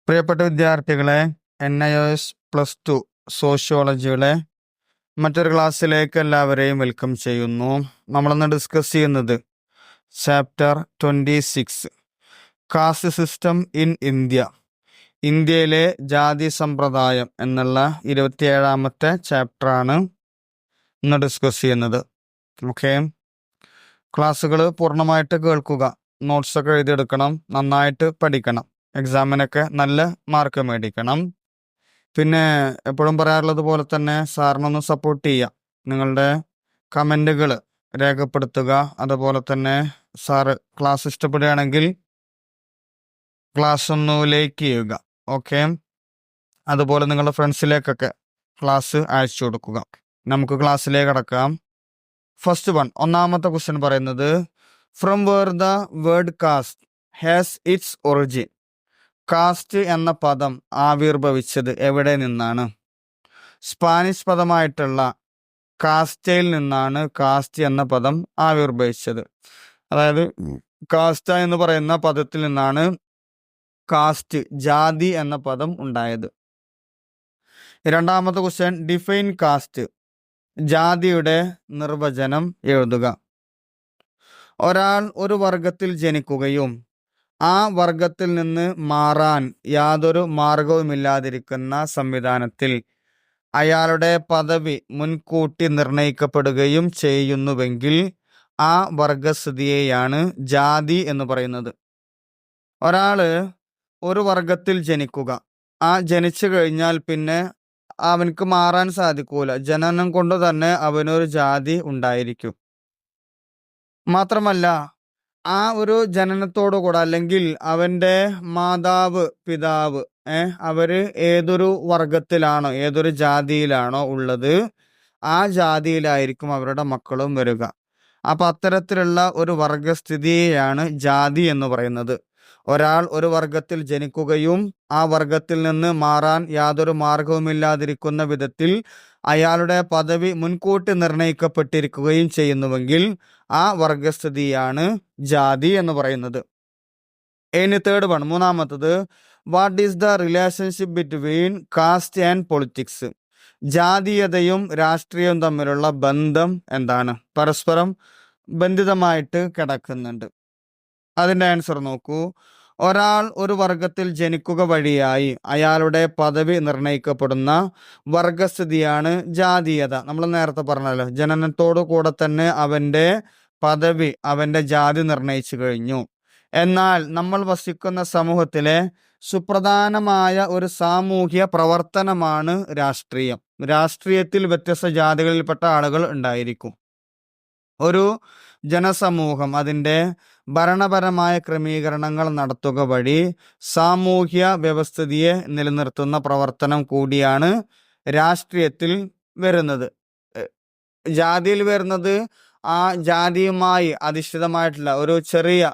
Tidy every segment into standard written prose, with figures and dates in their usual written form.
പ്രിയപ്പെട്ട വിദ്യാർത്ഥികളെ, NIOS +2 സോഷ്യോളജിയുടെ മറ്റൊരു ക്ലാസ്സിലേക്ക് എല്ലാവരെയും വെൽക്കം ചെയ്യുന്നു. നമ്മളിന്ന് ഡിസ്കസ് ചെയ്യുന്നത് chapter 26 caste system in India, ഇന്ത്യയിലെ ജാതി സമ്പ്രദായം എന്നുള്ള 27ാമത്തെ ചാപ്റ്ററാണ് ഇന്ന് ഡിസ്കസ് ചെയ്യുന്നത്. ഓക്കെ, ക്ലാസ്സുകൾ പൂർണ്ണമായിട്ട് കേൾക്കുക, നോട്ട്സൊക്കെ എഴുതിയെടുക്കണം, നന്നായിട്ട് പഠിക്കണം, എക്സാമിനൊക്കെ നല്ല മാർക്ക് മേടിക്കണം. പിന്നെ എപ്പോഴും പറയാറുള്ളത് പോലെ തന്നെ സാറിനൊന്ന് സപ്പോർട്ട് ചെയ്യുക, നിങ്ങളുടെ കമൻറ്റുകൾ രേഖപ്പെടുത്തുക. അതുപോലെ തന്നെ സാറ് ക്ലാസ് ഇഷ്ടപ്പെടുകയാണെങ്കിൽ ക്ലാസ് ഒന്ന് ലൈക്ക് ചെയ്യുക. ഓക്കെ, അതുപോലെ നിങ്ങളുടെ ഫ്രണ്ട്സിലേക്കൊക്കെ ക്ലാസ് അയച്ചു കൊടുക്കുക. നമുക്ക് ക്ലാസ്സിലേക്ക് കടക്കാം. ഫസ്റ്റ് ഒന്നാമത്തെ ക്വസ്റ്റ്യൻ പറയുന്നത്, from where the word caste has its origin. Caste എന്ന പദം ആവിർഭവിച്ചത് എവിടെ നിന്നാണ്? സ്പാനിഷ് പദമായിട്ടുള്ള കാസ്റ്റയിൽ നിന്നാണ് കാസ്റ്റ് എന്ന പദം ആവിർഭവിച്ചത്. അതായത് കാസ്റ്റ എന്ന് പറയുന്ന പദത്തിൽ നിന്നാണ് കാസ്റ്റ്, ജാതി എന്ന പദം ഉണ്ടായത്. രണ്ടാമത്തെ ക്വസ്റ്റ്യൻ, ഡിഫൈൻ കാസ്റ്റ്. ജാതിയുടെ നിർവചനം എഴുതുക. ഒരാൾ ഒരു വർഗത്തിൽ ജനിക്കുകയും ആ വർഗത്തിൽ നിന്ന് മാറാൻ യാതൊരു മാർഗവുമില്ലാതിരിക്കുന്ന സംവിധാനത്തിൽ അയാളുടെ പദവി മുൻകൂട്ടി നിർണയിക്കപ്പെടുകയും ചെയ്യുന്നുവെങ്കിൽ ആ വർഗസ്ഥിതിയെയാണ് ജാതി എന്ന് പറയുന്നത്. ഒരാള് ഒരു വർഗത്തിൽ ജനിക്കുക, ആ ജനിച്ചു കഴിഞ്ഞാൽ പിന്നെ അവനക്ക് മാറാൻ സാധിക്കൂല, ജനനം കൊണ്ട് തന്നെ അവനൊരു ജാതി ഉണ്ടായിരിക്കും. മാത്രമല്ല, ആ ഒരു ജനനത്തോടുകൂടെ അല്ലെങ്കിൽ അവൻ്റെ മാതാവ്, പിതാവ് അവര് ഏതൊരു വർഗത്തിലാണോ, ഏതൊരു ജാതിയിലാണോ ഉള്ളത്, ആ ജാതിയിലായിരിക്കും അവരുടെ മക്കളും വരിക. അപ്പൊ അത്തരത്തിലുള്ള ഒരു വർഗസ്ഥിതിയെയാണ് ജാതി എന്ന് പറയുന്നത്. ഒരാൾ ഒരു വർഗത്തിൽ ജനിക്കുകയും ആ വർഗത്തിൽ നിന്ന് മാറാൻ യാതൊരു മാർഗവുമില്ലാതിരിക്കുന്ന വിധത്തിൽ അയാളുടെ പദവി മുൻകൂട്ടി നിർണയിക്കപ്പെട്ടിരിക്കുകയും ചെയ്യുന്നുവെങ്കിൽ ആ വർഗസ്ഥിതിയാണ് ജാതി എന്ന് പറയുന്നത്. ഇനി തേർഡ് മൂന്നാമത്തത്, what is the relationship between caste and politics. ജാതീയതയും രാഷ്ട്രീയവും തമ്മിലുള്ള ബന്ധം എന്താണ്? പരസ്പരം ബന്ധിതമായിട്ട് കിടക്കുന്നുണ്ട്. അതിൻ്റെ ആൻസർ നോക്കൂ. ഒരാൾ ഒരു വർഗത്തിൽ ജനിക്കുക വഴിയായി അയാളുടെ പദവി നിർണയിക്കപ്പെടുന്ന വർഗസ്ഥിതിയാണ് ജാതീയത. നമ്മൾ നേരത്തെ പറഞ്ഞല്ലോ, ജനനത്തോടു കൂടെ തന്നെ അവൻ്റെ പദവി, അവൻ്റെ ജാതി നിർണയിച്ചു കഴിഞ്ഞു. എന്നാൽ നമ്മൾ വസിക്കുന്ന സമൂഹത്തിലെ സുപ്രധാനമായ ഒരു സാമൂഹ്യ പ്രവർത്തനമാണ് രാഷ്ട്രീയം. രാഷ്ട്രീയത്തിൽ വ്യത്യസ്ത ജാതികളിൽപ്പെട്ട ആളുകൾ ഉണ്ടായിരിക്കും. ഒരു ജനസമൂഹം അതിൻ്റെ ഭരണപരമായ ക്രമീകരണങ്ങൾ നടത്തുക വഴി സാമൂഹ്യ വ്യവസ്ഥിതിയെ നിലനിർത്തുന്ന പ്രവർത്തനം കൂടിയാണ് രാഷ്ട്രീയത്തിൽ വരുന്നത്. ജാതിയിൽ വരുന്നത് ആ ജാതിയുമായി അധിഷ്ഠിതമായിട്ടുള്ള ഒരു ചെറിയ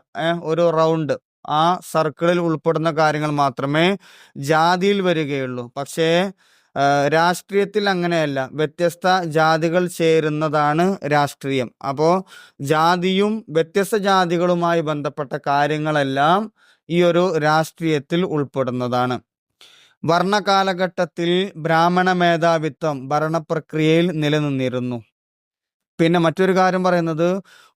ഒരു റൗണ്ട്, ആ സർക്കിളിൽ ഉൾപ്പെടുന്ന കാര്യങ്ങൾ മാത്രമേ ജാതിയിൽ വരികയുള്ളൂ. പക്ഷേ രാഷ്ട്രീയത്തിൽ അങ്ങനെയല്ല, വ്യത്യസ്ത ജാതികൾ ചേരുന്നതാണ് രാഷ്ട്രീയം. അപ്പോൾ ജാതിയും വ്യത്യസ്ത ജാതികളുമായി ബന്ധപ്പെട്ട കാര്യങ്ങളെല്ലാം ഈ ഒരു രാഷ്ട്രീയത്തിൽ ഉൾപ്പെടുന്നതാണ്. വർണ്ണകാലഘട്ടത്തിൽ ബ്രാഹ്മണ മേധാവിത്വം ഭരണപ്രക്രിയയിൽ നിലനിന്നിരുന്നു. പിന്നെ മറ്റൊരു കാര്യം പറയുന്നത്,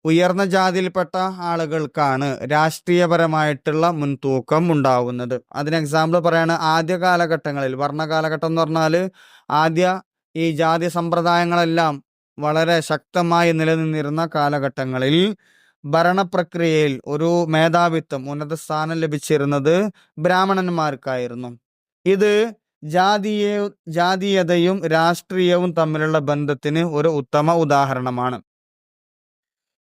ഉയർന്ന ജാതിയിൽപ്പെട്ട ആളുകൾക്കാണ് രാഷ്ട്രീയപരമായിട്ടുള്ള മുൻതൂക്കം ഉണ്ടാവുന്നത്. അതിന് എക്സാമ്പിൾ പറയാണ്, ആദ്യ കാലഘട്ടങ്ങളിൽ, വർണ്ണകാലഘട്ടം എന്ന് പറഞ്ഞാൽ ആദ്യ ഈ ജാതി സമ്പ്രദായങ്ങളെല്ലാം വളരെ ശക്തമായി നിലനിന്നിരുന്ന കാലഘട്ടങ്ങളിൽ ഭരണപ്രക്രിയയിൽ ഒരു മേധാവിത്വം, ഉന്നത സ്ഥാനം ലഭിച്ചിരുന്നത് ബ്രാഹ്മണന്മാർക്കായിരുന്നു. ഇത് ജാതീയതയും രാഷ്ട്രീയവും തമ്മിലുള്ള ബന്ധത്തിന് ഒരു ഉത്തമ ഉദാഹരണമാണ്.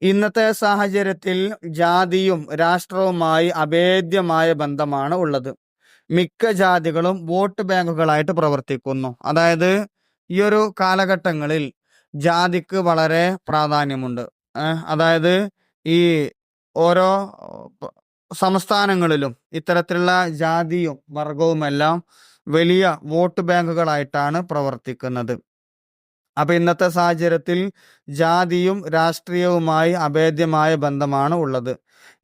ഇന്നത്തെ സാഹചര്യത്തിൽ ജാതിയും രാഷ്ട്രവുമായി അഭേദ്യമായ ബന്ധമാണ് ഉള്ളത്. മിക്ക ജാതികളും വോട്ട് ബാങ്കുകളായിട്ട് പ്രവർത്തിക്കുന്നു. അതായത് ഈ ഒരു കാലഘട്ടങ്ങളിൽ ജാതിക്ക് വളരെ പ്രാധാന്യമുണ്ട്. അതായത് ഈ ഓരോ സംസ്ഥാനങ്ങളിലും ഇത്തരത്തിലുള്ള ജാതിയും വർഗവുമെല്ലാം വലിയ വോട്ട് ബാങ്കുകളായിട്ടാണ് പ്രവർത്തിക്കുന്നത്. അപ്പൊ ഇന്നത്തെ സാഹചര്യത്തിൽ ജാതിയും രാഷ്ട്രീയവുമായി അഭേദ്യമായ ബന്ധമാണ് ഉള്ളത്.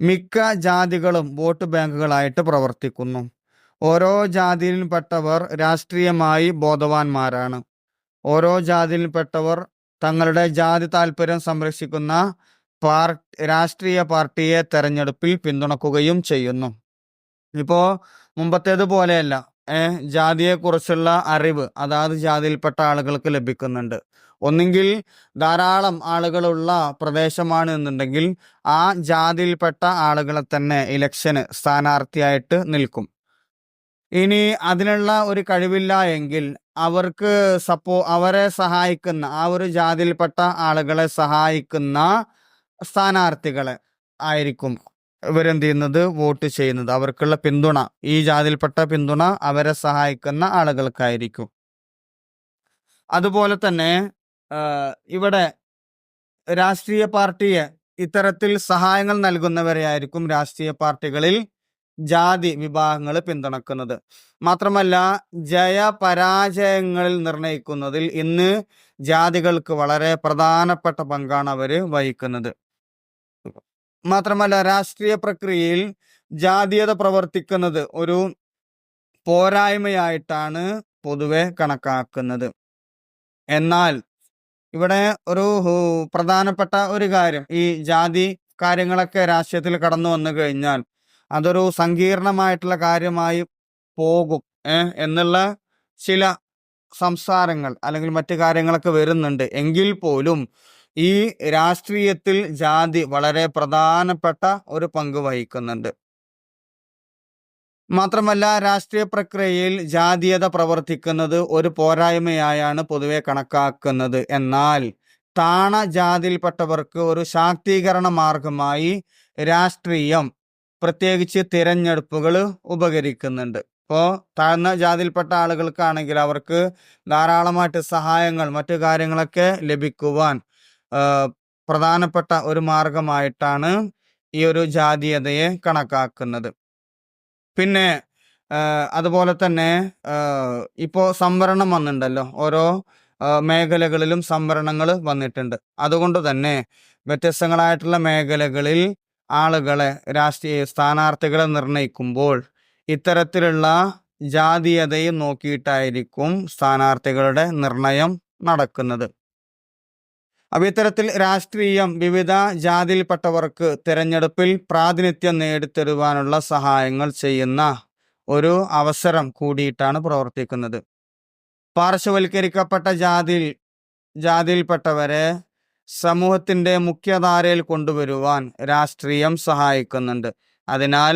മിക്ക ജാതികളും വോട്ട് ബാങ്കുകളായിട്ട് പ്രവർത്തിക്കുന്നു. ഓരോ ജാതിയിൽപ്പെട്ടവർ രാഷ്ട്രീയമായി ബോധവാന്മാരാണ്. ഓരോ ജാതിയിൽപ്പെട്ടവർ തങ്ങളുടെ ജാതി താല്പര്യം സംരക്ഷിക്കുന്ന രാഷ്ട്രീയ പാർട്ടിയെ തെരഞ്ഞെടുപ്പിൽ പിന്തുണക്കുകയും ചെയ്യുന്നു. ഇപ്പോ മുമ്പത്തേതുപോലെയല്ല, ജാതിയെക്കുറിച്ചുള്ള അറിവ് അതാത് ജാതിയിൽപ്പെട്ട ആളുകൾക്ക് ലഭിക്കുന്നുണ്ട്. ഒന്നുകിൽ ധാരാളം ആളുകളുള്ള പ്രദേശമാണ് എന്നുണ്ടെങ്കിൽ ആ ജാതിയിൽപ്പെട്ട ആളുകളെ തന്നെ ഇലക്ഷന് സ്ഥാനാർത്ഥിയായിട്ട് നിൽക്കും. ഇനി അതിനുള്ള ഒരു കഴിവില്ല എങ്കിൽ അവർക്ക് അവരെ സഹായിക്കുന്ന ആ ഒരു ജാതിയിൽപ്പെട്ട ആളുകളെ സഹായിക്കുന്ന സ്ഥാനാർത്ഥികളെ ആയിരിക്കും ഇവരെന്ത് ചെയ്യുന്നത്, വോട്ട് ചെയ്യുന്നത്. അവർക്കുള്ള പിന്തുണ, ഈ ജാതിയിൽപ്പെട്ട പിന്തുണ അവരെ സഹായിക്കുന്ന ആളുകൾക്കായിരിക്കും. അതുപോലെ തന്നെ ഇവിടെ രാഷ്ട്രീയ പാർട്ടിയെ ഇത്തരത്തിൽ സഹായങ്ങൾ നൽകുന്നവരെ ആയിരിക്കും രാഷ്ട്രീയ പാർട്ടികളിൽ ജാതി വിഭാഗങ്ങൾ പിന്തുണക്കുന്നത്. മാത്രമല്ല, ജയപരാജയങ്ങളിൽ നിർണയിക്കുന്നതിൽ ഇന്ന് ജാതികൾക്ക് വളരെ പ്രധാനപ്പെട്ട പങ്കാണ് അവർ വഹിക്കുന്നത്. മാത്രമല്ല, രാഷ്ട്രീയ പ്രക്രിയയിൽ ജാതീയത പ്രവർത്തിക്കുന്നത് ഒരു പോരായ്മയായിട്ടാണ് പൊതുവെ കണക്കാക്കുന്നത്. എന്നാൽ ഇവിടെ ഒരു പ്രധാനപ്പെട്ട ഒരു കാര്യം, ഈ ജാതി കാര്യങ്ങളൊക്കെ രാഷ്ട്രീയത്തിൽ കടന്നു വന്നു കഴിഞ്ഞാൽ അതൊരു സങ്കീർണമായിട്ടുള്ള കാര്യമായി പോകും എന്നുള്ള ചില സംസാരങ്ങൾ അല്ലെങ്കിൽ മറ്റു കാര്യങ്ങളൊക്കെ വരുന്നുണ്ട്. എങ്കിൽ പോലും ഈ രാഷ്ട്രീയത്തിൽ ജാതി വളരെ പ്രധാനപ്പെട്ട ഒരു പങ്ക് വഹിക്കുന്നുണ്ട്. മാത്രമല്ല, രാഷ്ട്രീയ പ്രക്രിയയിൽ ജാതീയത പ്രവർത്തിക്കുന്നത് ഒരു പോരായ്മയായാണ് പൊതുവെ കണക്കാക്കുന്നത്. എന്നാൽ താണ ജാതിയിൽപ്പെട്ടവർക്ക് ഒരു ശാക്തീകരണ മാർഗമായി രാഷ്ട്രീയം, പ്രത്യേകിച്ച് തിരഞ്ഞെടുപ്പുകൾ ഉപകരിക്കുന്നുണ്ട്. ഇപ്പോൾ താഴ്ന്ന ജാതിയിൽപ്പെട്ട ആളുകൾക്കാണെങ്കിൽ അവർക്ക് ധാരാളമായിട്ട് സഹായങ്ങൾ, മറ്റു കാര്യങ്ങളൊക്കെ ലഭിക്കുവാൻ പ്രധാനപ്പെട്ട ഒരു മാർഗമായിട്ടാണ് ഈ ഒരു ജാതീയതയെ കണക്കാക്കുന്നത്. പിന്നെ അതുപോലെ തന്നെ ഇപ്പോൾ സംവരണം വന്നിട്ടുണ്ടല്ലോ, ഓരോ മേഖലകളിലും സംവരണങ്ങൾ വന്നിട്ടുണ്ട്. അതുകൊണ്ട് തന്നെ വ്യത്യസ്തങ്ങളായിട്ടുള്ള മേഖലകളിൽ ആളുകളെ, രാഷ്ട്രീയ സ്ഥാനാർത്ഥികളെ നിർണയിക്കുമ്പോൾ ഇത്തരത്തിലുള്ള ജാതീയതയും നോക്കിയിട്ടായിരിക്കും സ്ഥാനാർത്ഥികളുടെ നിർണയം നടക്കുന്നത്. അപ്പൊ ഇത്തരത്തിൽ രാഷ്ട്രീയം വിവിധ ജാതിയിൽപ്പെട്ടവർക്ക് തിരഞ്ഞെടുപ്പിൽ പ്രാതിനിധ്യം നേടിത്തരുവാനുള്ള സഹായങ്ങൾ ചെയ്യുന്ന ഒരു അവസരം കൂടിയിട്ടാണ് പ്രവർത്തിക്കുന്നത്. പാർശ്വവൽക്കരിക്കപ്പെട്ട ജാതിയിൽപ്പെട്ടവരെ സമൂഹത്തിന്റെ മുഖ്യധാരയിൽ കൊണ്ടുവരുവാൻ രാഷ്ട്രീയം സഹായിക്കുന്നുണ്ട്. അതിനാൽ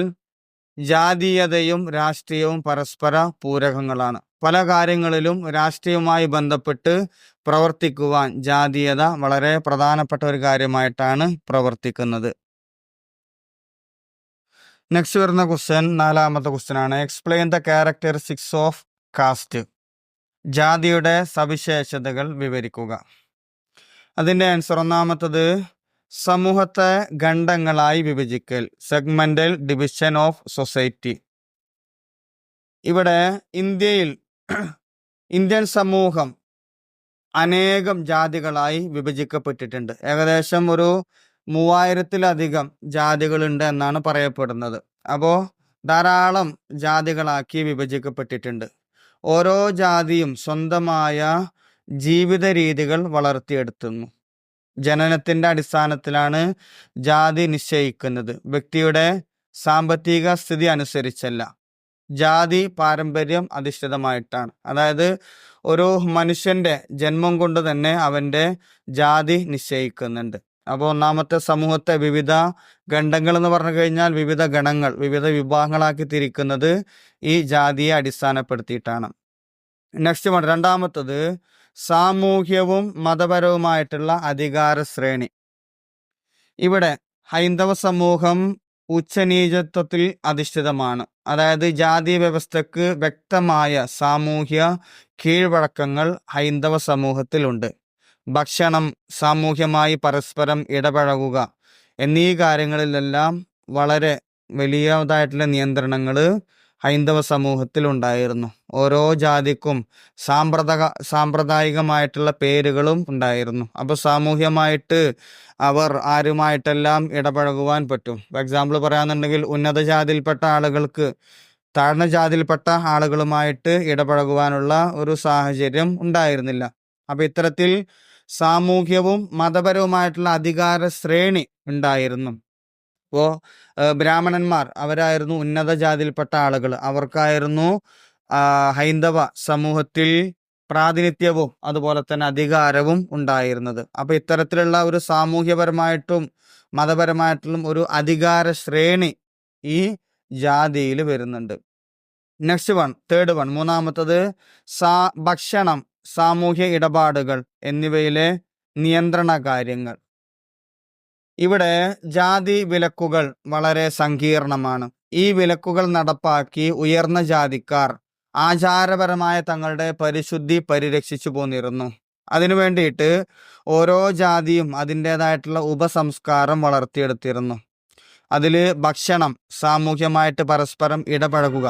ജാതീയതയും രാഷ്ട്രീയവും പരസ്പര പൂരകങ്ങളാണ്. പല കാര്യങ്ങളിലും രാഷ്ട്രീയവുമായി ബന്ധപ്പെട്ട് പ്രവർത്തിക്കുവാൻ ജാതീയത വളരെ പ്രധാനപ്പെട്ട ഒരു കാര്യമായിട്ടാണ് പ്രവർത്തിക്കുന്നത്. നെക്സ്റ്റ് വരുന്ന ക്വസ്റ്റ്യൻ, 4ാമത്തെ ക്വസ്റ്റ്യൻ ആണ്. Explain the characteristics of caste. ജാതിയുടെ സവിശേഷതകൾ വിവരിക്കുക. അതിന്റെ ആൻസർ, ഒന്നാമത്തത് സമൂഹത്തെ ഖണ്ഡങ്ങളായി വിഭജിക്കൽ, സെഗ്മെന്റൽ ഡിവിഷൻ ഓഫ് സൊസൈറ്റി. ഇവിടെ ഇന്ത്യൻ സമൂഹം അനേകം ജാതികളായി വിഭജിക്കപ്പെട്ടിട്ടുണ്ട്. ഏകദേശം ഒരു 3000-ലധികം ജാതികളുണ്ട് എന്നാണ് പറയപ്പെടുന്നത്. അപ്പോൾ ധാരാളം ജാതികളാക്കി വിഭജിക്കപ്പെട്ടിട്ടുണ്ട്. ഓരോ ജാതിയും സ്വന്തമായ ജീവിത രീതികൾ വളർത്തിയെടുത്തുന്നു. ജനനത്തിന്റെ അടിസ്ഥാനത്തിലാണ് ജാതി നിശ്ചയിക്കുന്നത്. വ്യക്തിയുടെ സാമ്പത്തിക സ്ഥിതി അനുസരിച്ചല്ല. ജാതി പാരമ്പര്യം അധിഷ്ഠിതമായിട്ടാണ്. അതായത് ഒരു മനുഷ്യന്റെ ജന്മം കൊണ്ട് തന്നെ അവന്റെ ജാതി നിശ്ചയിക്കുന്നുണ്ട്. അപ്പോൾ ഒന്നാമത്തെ, സമൂഹത്തെ വിവിധ ഖണ്ഡങ്ങൾ എന്ന് പറഞ്ഞു കഴിഞ്ഞാൽ വിവിധ ഗണങ്ങൾ, വിവിധ വിഭാഗങ്ങളാക്കി തിരിക്കുന്നത് ഈ ജാതിയെ അടിസ്ഥാനപ്പെടുത്തിയിട്ടാണ്. നെക്സ്റ്റ് വൺ, രണ്ടാമത്തത് സാമൂഹ്യവും മതപരവുമായിട്ടുള്ള അധികാര ശ്രേണി. ഇവിടെ ഹൈന്ദവ സമൂഹം ഉച്ചനീചത്വത്തിൽ അധിഷ്ഠിതമാണ്. അതായത് ജാതി വ്യവസ്ഥക്ക് വ്യക്തമായ സാമൂഹ്യ കീഴ്വഴക്കങ്ങൾ ഹൈന്ദവ സമൂഹത്തിലുണ്ട്. ഭക്ഷണം, സാമൂഹ്യമായി പരസ്പരം ഇടപഴകുക എന്നീ കാര്യങ്ങളിലെല്ലാം വളരെ വലിയതായിട്ടുള്ള നിയന്ത്രണങ്ങൾ ഹൈന്ദവ സമൂഹത്തിൽ ഉണ്ടായിരുന്നു. ഓരോ ജാതിക്കും സാമ്പ്രദായികമായിട്ടുള്ള പേരുകളും ഉണ്ടായിരുന്നു. അപ്പോൾ സാമൂഹ്യമായിട്ട് അവർ ആരുമായിട്ടെല്ലാം ഇടപഴകുവാൻ പറ്റും. ഫോർ എക്സാമ്പിൾ പറയാന്നുണ്ടെങ്കിൽ, ഉന്നത ജാതിയിൽപ്പെട്ട ആളുകൾക്ക് താഴ്ന്ന ജാതിയിൽപ്പെട്ട ആളുകളുമായിട്ട് ഇടപഴകുവാനുള്ള ഒരു സാഹചര്യം ഉണ്ടായിരുന്നില്ല. അപ്പൊ ഇത്തരത്തിൽ സാമൂഹ്യവും മതപരവുമായിട്ടുള്ള അധികാര ശ്രേണി ഉണ്ടായിരുന്നു. ഇപ്പോ ബ്രാഹ്മണന്മാർ അവരായിരുന്നു ഉന്നത ജാതിയിൽപ്പെട്ട ആളുകൾ. അവർക്കായിരുന്നു ഹൈന്ദവ സമൂഹത്തിൽ പ്രാതിനിധ്യവും അതുപോലെ തന്നെ അധികാരവും ഉണ്ടായിരുന്നത്. അപ്പൊ ഇത്തരത്തിലുള്ള ഒരു സാമൂഹ്യപരമായിട്ടും മതപരമായിട്ടുള്ള ഒരു അധികാര ശ്രേണി ഈ ജാതിയിൽ വരുന്നുണ്ട്. നെക്സ്റ്റ് വൺ, തേർഡ് വൺ, മൂന്നാമത്തത് ഭക്ഷണം, സാമൂഹ്യ ഇടപാടുകൾ എന്നിവയിലെ നിയന്ത്രണ കാര്യങ്ങൾ. ഇവിടെ ജാതി വിലക്കുകൾ വളരെ സങ്കീർണമാണ്. ഈ വിലക്കുകൾ നടപ്പാക്കി ഉയർന്ന ജാതിക്കാർ ആചാരപരമായ തങ്ങളുടെ പരിശുദ്ധി പരിരക്ഷിച്ചു പോന്നിരുന്നു. അതിനു വേണ്ടിയിട്ട് ഓരോ ജാതിയും അതിൻ്റെതായിട്ടുള്ള ഉപസംസ്കാരം വളർത്തിയെടുത്തിരുന്നു. അതിൽ ഭക്ഷണം, സാമൂഹ്യമായിട്ട് പരസ്പരം ഇടപഴകുക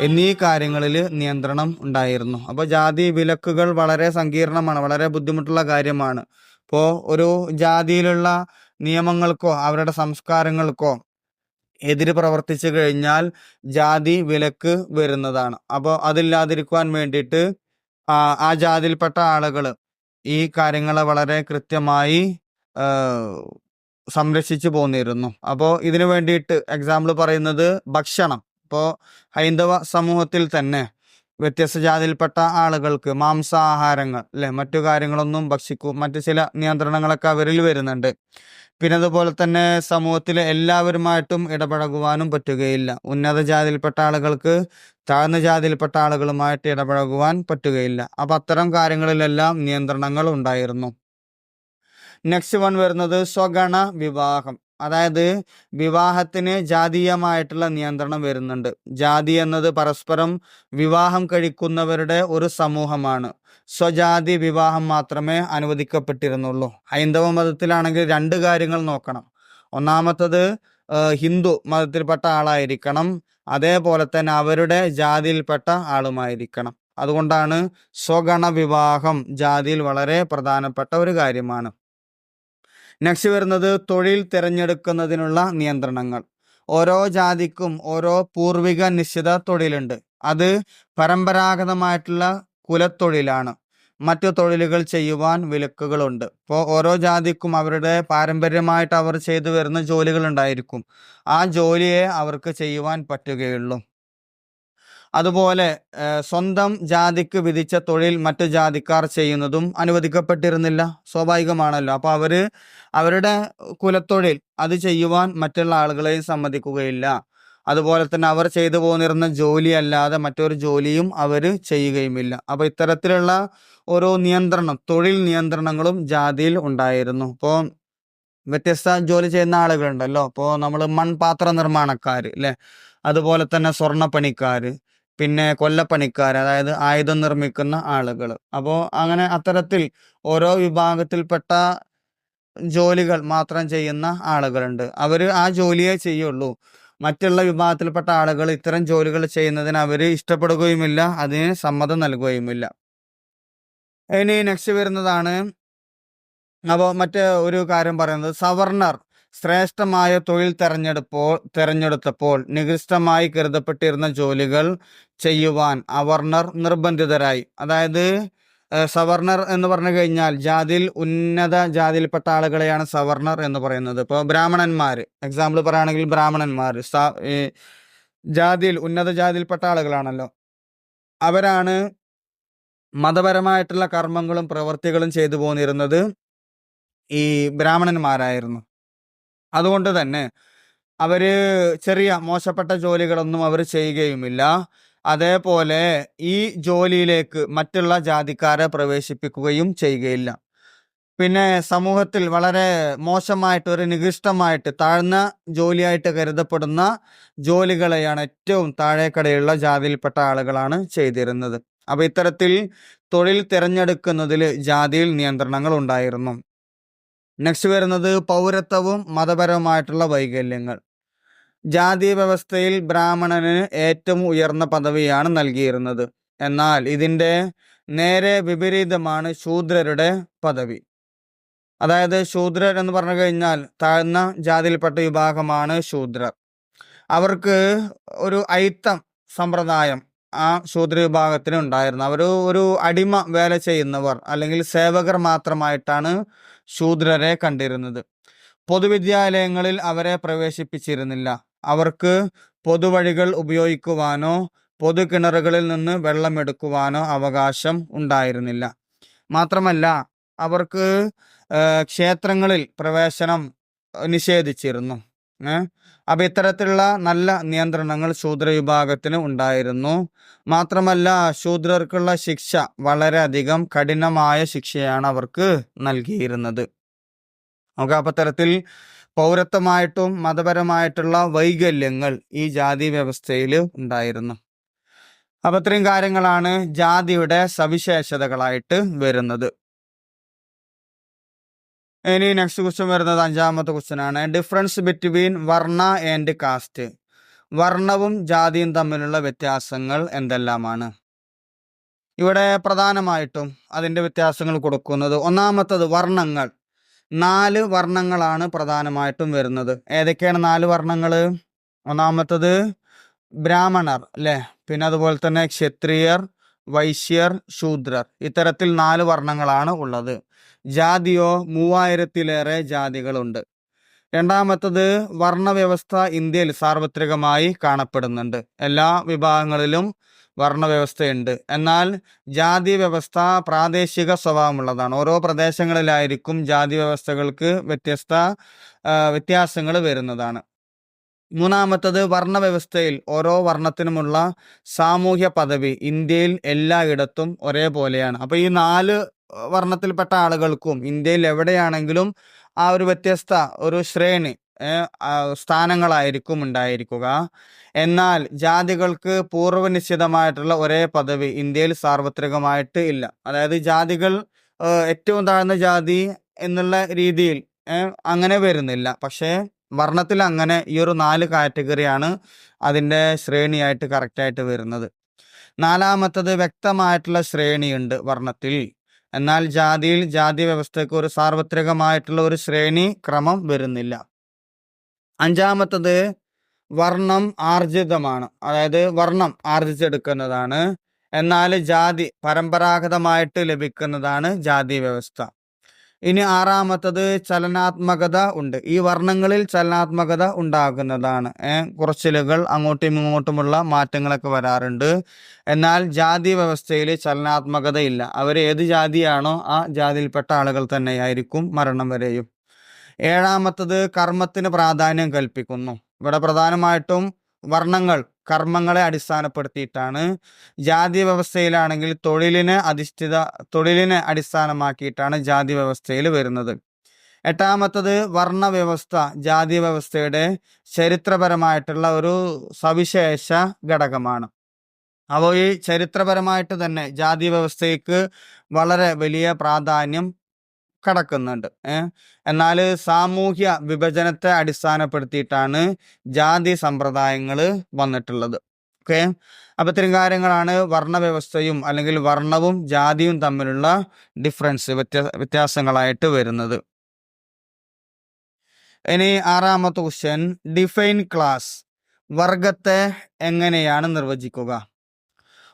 എന്നീ കാര്യങ്ങളിൽ നിയന്ത്രണം ഉണ്ടായിരുന്നു. അപ്പോൾ ജാതി വിലക്കുകൾ വളരെ സങ്കീർണമാണ്, വളരെ ബുദ്ധിമുട്ടുള്ള കാര്യമാണ്. ഇപ്പോൾ ഒരു ജാതിയിലുള്ള നിയമങ്ങൾക്കോ അവരുടെ സംസ്കാരങ്ങൾക്കോ എതിര് പ്രവർത്തിച്ചു കഴിഞ്ഞാൽ ജാതി വിലക്ക് വരുന്നതാണ്. അപ്പോൾ അതില്ലാതിരിക്കുവാൻ വേണ്ടിയിട്ട് ആ ജാതിയിൽപ്പെട്ട ആളുകൾ ഈ കാര്യങ്ങളെ വളരെ കൃത്യമായി സംരക്ഷിച്ചു പോന്നിരുന്നു. അപ്പോൾ ഇതിനു വേണ്ടിയിട്ട് എക്സാമ്പിൾ പറയുന്നത് ഭക്ഷണം. ഇപ്പോൾ ഹൈന്ദവ സമൂഹത്തിൽ തന്നെ വ്യത്യസ്ത ജാതിയിൽപ്പെട്ട ആളുകൾക്ക് മാംസാഹാരങ്ങൾ അല്ലെ മറ്റു കാര്യങ്ങളൊന്നും മറ്റു ചില നിയന്ത്രണങ്ങളൊക്കെ അവരിൽ വരുന്നുണ്ട്. പിന്നെ അതുപോലെ തന്നെ സമൂഹത്തിലെ എല്ലാവരുമായിട്ടും ഇടപഴകുവാനും പറ്റുകയില്ല. ഉന്നത ജാതിയിൽപ്പെട്ട ആളുകൾക്ക് താഴ്ന്ന ജാതിയിൽപ്പെട്ട ആളുകളുമായിട്ട് ഇടപഴകുവാൻ പറ്റുകയില്ല. അപ്പൊ അത്തരം കാര്യങ്ങളിലെല്ലാം നിയന്ത്രണങ്ങൾ ഉണ്ടായിരുന്നു. നെക്സ്റ്റ് വൺ വരുന്നത് സ്വഗണ വിവാഹം. അതായത് വിവാഹത്തിന് ജാതീയമായിട്ടുള്ള നിയന്ത്രണം വരുന്നുണ്ട്. ജാതി എന്നത് പരസ്പരം വിവാഹം കഴിക്കുന്നവരുടെ ഒരു സമൂഹമാണ്. സ്വജാതി വിവാഹം മാത്രമേ അനുവദിക്കപ്പെട്ടിരുന്നുള്ളൂ. ഹൈന്ദവ മതത്തിലാണെങ്കിൽ രണ്ട് കാര്യങ്ങൾ നോക്കണം. ഒന്നാമത്തത് ഹിന്ദു മതത്തിൽപ്പെട്ട ആളായിരിക്കണം, അതേപോലെ തന്നെ അവരുടെ ജാതിയിൽപ്പെട്ട ആളുമായിരിക്കണം. അതുകൊണ്ടാണ് സ്വഗണ വിവാഹം ജാതിയിൽ വളരെ പ്രധാനപ്പെട്ട ഒരു കാര്യമാണ്. നെക്സ്റ്റ് വരുന്നത് തൊഴിൽ തിരഞ്ഞെടുക്കുന്നതിനുള്ള നിയന്ത്രണങ്ങൾ. ഓരോ ജാതിക്കും ഓരോ പൂർവിക നിശ്ചിത തൊഴിലുണ്ട്. അത് പരമ്പരാഗതമായിട്ടുള്ള കുലത്തൊഴിലാണ്. മറ്റു തൊഴിലുകൾ ചെയ്യുവാൻ വിലക്കുകളുണ്ട്. ഇപ്പോൾ ഓരോ ജാതിക്കും അവരുടെ പാരമ്പര്യമായിട്ട് അവർ ചെയ്തു വരുന്ന ജോലികൾ ഉണ്ടായിരിക്കും. ആ ജോലിയെ അവർക്ക് ചെയ്യുവാൻ പറ്റുകയുള്ളൂ. അതുപോലെ സ്വന്തം ജാതിക്ക് വിധിച്ച തൊഴിൽ മറ്റു ജാതിക്കാർ ചെയ്യുന്നതും അനുവദിക്കപ്പെട്ടിരുന്നില്ല. സ്വാഭാവികമാണല്ലോ. അപ്പൊ അവരുടെ കുലത്തൊഴിൽ അത് ചെയ്യുവാൻ മറ്റുള്ള ആളുകളെയും സമ്മതിക്കുകയില്ല. അതുപോലെ തന്നെ അവർ ചെയ്തു പോന്നിരുന്ന ജോലി അല്ലാതെ മറ്റൊരു ജോലിയും അവർ ചെയ്യുകയുമില്ല. അപ്പൊ ഇത്തരത്തിലുള്ള ഓരോ തൊഴിൽ നിയന്ത്രണങ്ങളും ജാതിയിൽ ഉണ്ടായിരുന്നു. ഇപ്പോൾ വ്യത്യസ്ത ജോലി ചെയ്യുന്ന ആളുകളുണ്ടല്ലോ. ഇപ്പോൾ നമ്മൾ മൺപാത്ര നിർമ്മാണക്കാർ അല്ലെ, അതുപോലെ തന്നെ സ്വർണ്ണപ്പണിക്കാർ, പിന്നെ കൊല്ലപ്പണിക്കാർ, അതായത് ആയുധം നിർമ്മിക്കുന്ന ആളുകൾ. അപ്പോൾ അങ്ങനെ അത്തരത്തിൽ ഓരോ വിഭാഗത്തിൽപ്പെട്ട ജോലികൾ മാത്രം ചെയ്യുന്ന ആളുകളുണ്ട്. അവർ ആ ജോലിയെ ചെയ്യുള്ളൂ. മറ്റുള്ള വിഭാഗത്തിൽപ്പെട്ട ആളുകൾ ഇത്തരം ജോലികൾ ചെയ്യുന്നതിന് അവർ ഇഷ്ടപ്പെടുകയുമില്ല, അതിന് സമ്മതം നൽകുകയുമില്ല. ഇനി നെക്സ്റ്റ് വരുന്നതാണ്, അപ്പോൾ മറ്റേ ഒരു കാര്യം പറയുന്നത് സവർണർ ശ്രേഷ്ഠമായ തൊഴിൽ തെരഞ്ഞെടുത്തപ്പോൾ നികൃഷ്ടമായി കരുതപ്പെട്ടിരുന്ന ജോലികൾ ചെയ്യുവാൻ അവർണർ നിർബന്ധിതരായി. അതായത് സവർണർ എന്ന് പറഞ്ഞു കഴിഞ്ഞാൽ ജാതിയിൽ ഉന്നത ജാതിയിൽപ്പെട്ട ആളുകളെയാണ് സവർണർ എന്ന് പറയുന്നത്. ഇപ്പോൾ ബ്രാഹ്മണന്മാർ, എക്സാമ്പിൾ പറയുകയാണെങ്കിൽ ബ്രാഹ്മണന്മാർ ജാതിയിൽ ഉന്നത ജാതിയിൽപ്പെട്ട ആളുകളാണല്ലോ. അവരാണ് മതപരമായിട്ടുള്ള കർമ്മങ്ങളും പ്രവൃത്തികളും ചെയ്തു പോന്നിരുന്നത് ഈ ബ്രാഹ്മണന്മാരായിരുന്നു. അതുകൊണ്ട് തന്നെ അവര് ചെറിയ മോശപ്പെട്ട ജോലികളൊന്നും അവർ ചെയ്യുകയുമില്ല. അതേപോലെ ഈ ജോലിയിലേക്ക് മറ്റുള്ള ജാതിക്കാരെ പ്രവേശിപ്പിക്കുകയും ചെയ്യുകയില്ല. പിന്നെ സമൂഹത്തിൽ വളരെ മോശമായിട്ട്, ഒരു നികൃഷ്ടമായിട്ട്, താഴ്ന്ന ജോലിയായിട്ട് കരുതപ്പെടുന്ന ജോലികളെയാണ് ഏറ്റവും താഴേക്കടയുള്ള ജാതിയിൽപ്പെട്ട ആളുകളാണ് ചെയ്തിരുന്നത്. അപ്പൊ ഇത്തരത്തിൽ തൊഴിൽ തിരഞ്ഞെടുക്കുന്നതിൽ ജാതിയിൽ നിയന്ത്രണങ്ങൾ ഉണ്ടായിരുന്നു. നെക്സ്റ്റ് വരുന്നത് പൗരത്വവും മതപരവുമായിട്ടുള്ള വൈകല്യങ്ങൾ. ജാതി വ്യവസ്ഥയിൽ ബ്രാഹ്മണന് ഏറ്റവും ഉയർന്ന പദവിയാണ് നൽകിയിരുന്നത്. എന്നാൽ ഇതിന്റെ നേരെ വിപരീതമാണ് ശൂദ്രരുടെ പദവി. അതായത് ശൂദ്രർ എന്ന് പറഞ്ഞു കഴിഞ്ഞാൽ താഴ്ന്ന ജാതിയിൽപ്പെട്ട വിഭാഗമാണ് ശൂദ്രർ. അവർക്ക് ഒരു അയിത്തം സമ്പ്രദായം ആ ശൂദ്ര വിഭാഗത്തിന് ഉണ്ടായിരുന്നു. അവർ ഒരു അടിമ വേല ചെയ്യുന്നവർ അല്ലെങ്കിൽ സേവകർ മാത്രമായിട്ടാണ് ശൂദ്രരെ കണ്ടിരുന്നത്. പൊതുവിദ്യാലയങ്ങളിൽ അവരെ പ്രവേശിപ്പിച്ചിരുന്നില്ല. അവർക്ക് പൊതുവഴികൾ ഉപയോഗിക്കുവാനോ പൊതു കിണറുകളിൽ നിന്ന് വെള്ളമെടുക്കുവാനോ അവകാശം ഉണ്ടായിരുന്നില്ല. മാത്രമല്ല, അവർക്ക് ക്ഷേത്രങ്ങളിൽ പ്രവേശനം നിഷേധിച്ചിരുന്നു. അപ്പൊ ഇത്തരത്തിലുള്ള നല്ല നിയന്ത്രണങ്ങൾ ശൂദ്ര വിഭാഗത്തിന് ഉണ്ടായിരുന്നു. മാത്രമല്ല, ശൂദ്രർക്കുള്ള ശിക്ഷ വളരെയധികം കഠിനമായ ശിക്ഷയാണ് അവർക്ക് നൽകിയിരുന്നത്. നമുക്ക് അപ്പൊ തരത്തിൽ പൗരത്വമായിട്ടും മതപരമായിട്ടുള്ള വൈകല്യങ്ങൾ ഈ ജാതി വ്യവസ്ഥയിൽ ഉണ്ടായിരുന്നു. അപ്പൊ ഇത്രയും കാര്യങ്ങളാണ് ജാതിയുടെ സവിശേഷതകളായിട്ട് വരുന്നത്. ഇനി നെക്സ്റ്റ് ക്വസ്റ്റ്യൻ വരുന്നത് 5ാമത്തെ ക്വസ്റ്റ്യൻ ആണ്. ഡിഫറൻസ് ബിറ്റ്വീൻ വർണ്ണ ആൻഡ് കാസ്റ്റ്. വർണ്ണവും ജാതിയും തമ്മിലുള്ള വ്യത്യാസങ്ങൾ എന്തെല്ലാമാണ്? ഇവിടെ പ്രധാനമായിട്ടും അതിന്റെ വ്യത്യാസങ്ങൾ കൊടുക്കുന്നത്, ഒന്നാമത്തത് വർണ്ണങ്ങൾ. 4 വർണ്ണങ്ങളാണ് പ്രധാനമായിട്ടും വരുന്നത്. ഏതൊക്കെയാണ് 4 വർണ്ണങ്ങൾ? ഒന്നാമത്തത് ബ്രാഹ്മണർ അല്ലെ, പിന്നെ അതുപോലെ തന്നെ ക്ഷത്രിയർ, വൈശ്യർ, ശൂദ്രർ. ഇത്തരത്തിൽ 4 വർണ്ണങ്ങളാണ് ഉള്ളത്. ജാതിയോ 3000-ലേറെ ജാതികളുണ്ട്. രണ്ടാമത്തത് വർണ്ണവ്യവസ്ഥ ഇന്ത്യയിൽ സാർവത്രികമായി കാണപ്പെടുന്നുണ്ട്. എല്ലാ വിഭാഗങ്ങളിലും വർണ്ണവ്യവസ്ഥയുണ്ട്. എന്നാൽ ജാതി വ്യവസ്ഥ പ്രാദേശിക സ്വഭാവമുള്ളതാണ്. ഓരോ പ്രദേശങ്ങളിലായിരിക്കും ജാതി വ്യവസ്ഥകൾക്ക് വ്യത്യാസങ്ങൾ വരുന്നതാണ്. മൂന്നാമത്തത് വർണ്ണവ്യവസ്ഥയിൽ ഓരോ വർണ്ണത്തിനുമുള്ള സാമൂഹ്യ പദവി ഇന്ത്യയിൽ എല്ലായിടത്തും ഒരേപോലെയാണ്. അപ്പൊ ഈ 4 വർണ്ണത്തിൽപ്പെട്ട ആളുകൾക്കും ഇന്ത്യയിൽ എവിടെയാണെങ്കിലും ആ ഒരു വ്യത്യസ്ത ഒരു ശ്രേണി സ്ഥാനങ്ങളായിരിക്കും ഉണ്ടായിരിക്കുക. എന്നാൽ ജാതികൾക്ക് പൂർവ്വനിശ്ചിതമായിട്ടുള്ള ഒരേ പദവി ഇന്ത്യയിൽ സാർവത്രികമായിട്ട് ഇല്ല. അതായത് ജാതികൾ ഏറ്റവും താഴ്ന്ന ജാതി എന്നുള്ള രീതിയിൽ അങ്ങനെ വരുന്നില്ല. പക്ഷേ വർണ്ണത്തിൽ അങ്ങനെ ഈ ഒരു 4 കാറ്റഗറിയാണ് അതിൻ്റെ ശ്രേണിയായിട്ട് കറക്റ്റായിട്ട് വരുന്നത്. നാലാമത്തത് വ്യക്തമായിട്ടുള്ള ശ്രേണിയുണ്ട് വർണ്ണത്തിൽ. എന്നാൽ ജാതിയിൽ ജാതി വ്യവസ്ഥയ്ക്ക് ഒരു സാർവത്രികമായിട്ടുള്ള ഒരു ശ്രേണി ക്രമം വരുന്നില്ല. അഞ്ചാമത്തത് വർണ്ണം ആർജിതമാണ്. അതായത് വർണ്ണം ആർജിച്ചെടുക്കുന്നതാണ്. എന്നാൽ ജാതി പരമ്പരാഗതമായിട്ട് ലഭിക്കുന്നതാണ് ജാതി വ്യവസ്ഥ. ഇനി ആറാമത്തത് ചലനാത്മകത ഉണ്ട്. ഈ വർണ്ണങ്ങളിൽ ചലനാത്മകത ഉണ്ടാകുന്നതാണ്. കുറച്ചിലുകൾ അങ്ങോട്ടും ഇങ്ങോട്ടുമുള്ള മാറ്റങ്ങളൊക്കെ വരാറുണ്ട്. എന്നാൽ ജാതി വ്യവസ്ഥയിൽ ചലനാത്മകത ഇല്ല. അവർ ഏത് ജാതിയാണോ ആ ജാതിയിൽപ്പെട്ട ആളുകൾ തന്നെയായിരിക്കും മരണം വരെയും. ഏഴാമത്തത് കർമ്മത്തിന് പ്രാധാന്യം കൽപ്പിക്കുന്നു. ഇവിടെ പ്രധാനമായിട്ടും വർണ്ണങ്ങൾ കർമ്മങ്ങളെ അടിസ്ഥാനപ്പെടുത്തിയിട്ടാണ്. ജാതി വ്യവസ്ഥയിലാണെങ്കിൽ തൊഴിലിനെ അടിസ്ഥാനമാക്കിയിട്ടാണ് ജാതി വ്യവസ്ഥയിൽ വരുന്നത്. എട്ടാമത്തത് വർണ്ണ വ്യവസ്ഥ ജാതി വ്യവസ്ഥയുടെ ചരിത്രപരമായിട്ടുള്ള ഒരു സവിശേഷ ഘടകമാണ്. അപ്പോൾ ഈ ചരിത്രപരമായിട്ട് തന്നെ ജാതി വ്യവസ്ഥയ്ക്ക് വളരെ വലിയ പ്രാധാന്യം കടക്കുന്നുണ്ട്. എന്നാൽ സാമൂഹ്യ വിഭജനത്തെ അടിസ്ഥാനപ്പെടുത്തിയിട്ടാണ് ജാതി സമ്പ്രദായങ്ങൾ വന്നിട്ടുള്ളത്. ഓക്കെ, അപ്പൊ ഇത്തരം കാര്യങ്ങളാണ് വർണ്ണവ്യവസ്ഥയും അല്ലെങ്കിൽ വർണ്ണവും ജാതിയും തമ്മിലുള്ള ഡിഫറൻസ് വ്യത്യാസങ്ങളായിട്ട് വരുന്നത്. ഇനി ആറാമത്തെ ക്വസ്റ്റ്യൻ, ഡിഫൈൻ ക്ലാസ്. വർഗത്തെ എങ്ങനെയാണ് നിർവചിക്കുക?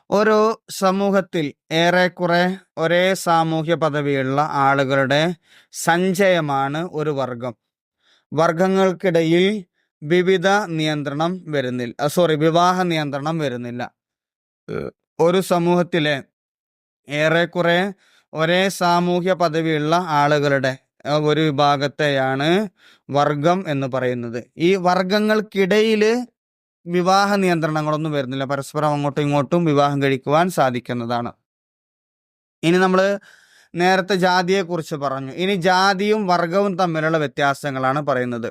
ഒരു സമൂഹത്തിൽ ഏറെക്കുറെ ഒരേ സാമൂഹ്യ പദവിയുള്ള ആളുകളുടെ സഞ്ചയമാണ് ഒരു വർഗം. വർഗങ്ങൾക്കിടയിൽ വിവാഹ നിയന്ത്രണം വരുന്നില്ല. ഒരു സമൂഹത്തിലെ ഏറെക്കുറെ ഒരേ സാമൂഹ്യ പദവിയുള്ള ആളുകളുടെ ഒരു വിഭാഗത്തെയാണ് വർഗം എന്ന് പറയുന്നത്. ഈ വർഗങ്ങൾക്കിടയിൽ വിവാഹ നിയന്ത്രണങ്ങളൊന്നും വരുന്നില്ല. പരസ്പരം അങ്ങോട്ടും ഇങ്ങോട്ടും വിവാഹം കഴിക്കുവാൻ സാധിക്കുന്നതാണ്. ഇനി നമ്മൾ നേരത്തെ ജാതിയെ കുറിച്ച് പറഞ്ഞു. ഇനി ജാതിയും വർഗവും തമ്മിലുള്ള വ്യത്യാസങ്ങളാണ് പറയുന്നത്.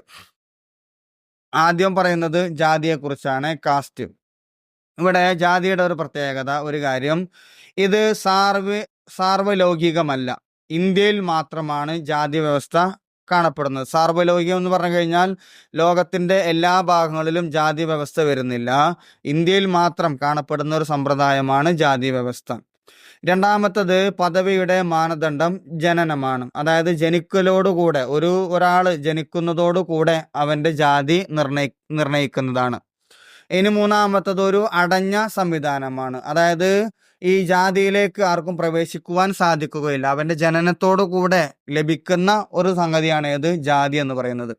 ആദ്യം പറയുന്നത് ജാതിയെ കുറിച്ചാണ്, കാസ്റ്റ്. ഇവിടെ ജാതിയുടെ ഒരു പ്രത്യേകത, ഒരു കാര്യം, ഇത് സാർവലൗകികമല്ല. ഇന്ത്യയിൽ മാത്രമാണ് ജാതി വ്യവസ്ഥ കാണപ്പെടുന്നത്. സാർവലൗകികം എന്ന് പറഞ്ഞു കഴിഞ്ഞാൽ ലോകത്തിന്റെ എല്ലാ ഭാഗങ്ങളിലും ജാതി വ്യവസ്ഥ വരുന്നില്ല. ഇന്ത്യയിൽ മാത്രം കാണപ്പെടുന്ന ഒരു സമ്പ്രദായമാണ് ജാതി വ്യവസ്ഥ. രണ്ടാമത്തത് പദവിയുടെ മാനദണ്ഡം ജനനമാണ്. അതായത് ജനിക്കലോടുകൂടെ ഒരാൾ ജനിക്കുന്നതോടുകൂടെ അവന്റെ ജാതി നിർണയിക്കുന്നതാണ്. ഇനി മൂന്നാമത്തത് ഒരു അടഞ്ഞ സംവിധാനമാണ്. അതായത് ഈ ജാതിയിലേക്ക് ആർക്കും പ്രവേശിക്കുവാൻ സാധിക്കുകയില്ല. അവന്റെ ജനനത്തോടു കൂടെ ലഭിക്കുന്ന ഒരു സംഗതിയാണ് ഏത്? ജാതി എന്ന് പറയുന്നത്.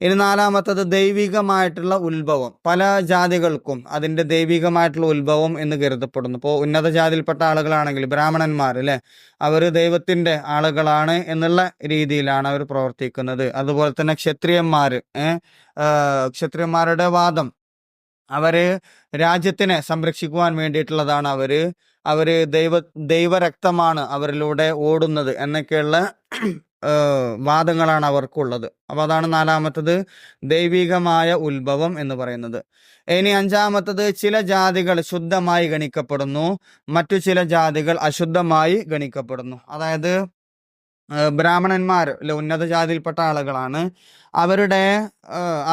ഇനി നാലാമത്തത് ദൈവികമായിട്ടുള്ള ഉത്ഭവം. പല ജാതികൾക്കും അതിന്റെ ദൈവികമായിട്ടുള്ള ഉത്ഭവം എന്ന് കരുതപ്പെടുന്നു. ഇപ്പോൾ ഉന്നത ജാതിയിൽപ്പെട്ട ആളുകളാണെങ്കിൽ ബ്രാഹ്മണന്മാർ അല്ലെ, അവർ ദൈവത്തിന്റെ ആളുകളാണ് എന്നുള്ള രീതിയിലാണ് അവർ പ്രവർത്തിക്കുന്നത്. അതുപോലെ തന്നെ ക്ഷത്രിയന്മാരുടെ വാദം, അവര് രാജ്യത്തിനെ സംരക്ഷിക്കുവാൻ വേണ്ടിയിട്ടുള്ളതാണ്. അവര് ദൈവരക്തമാണ് അവരിലൂടെ ഓടുന്നത് എന്നൊക്കെയുള്ള വാദങ്ങളാണ് അവർക്കുള്ളത്. അപ്പൊ അതാണ് നാലാമത്തത്, ദൈവികമായ ഉത്ഭവം എന്ന് പറയുന്നത്. ഇനി അഞ്ചാമത്തത്, ചില ജാതികൾ ശുദ്ധമായി ഗണിക്കപ്പെടുന്നു, മറ്റു ചില ജാതികൾ അശുദ്ധമായി ഗണിക്കപ്പെടുന്നു. അതായത് ബ്രാഹ്മണന്മാർ ഉന്നത ജാതിയിൽപ്പെട്ട ആളുകളാണ്,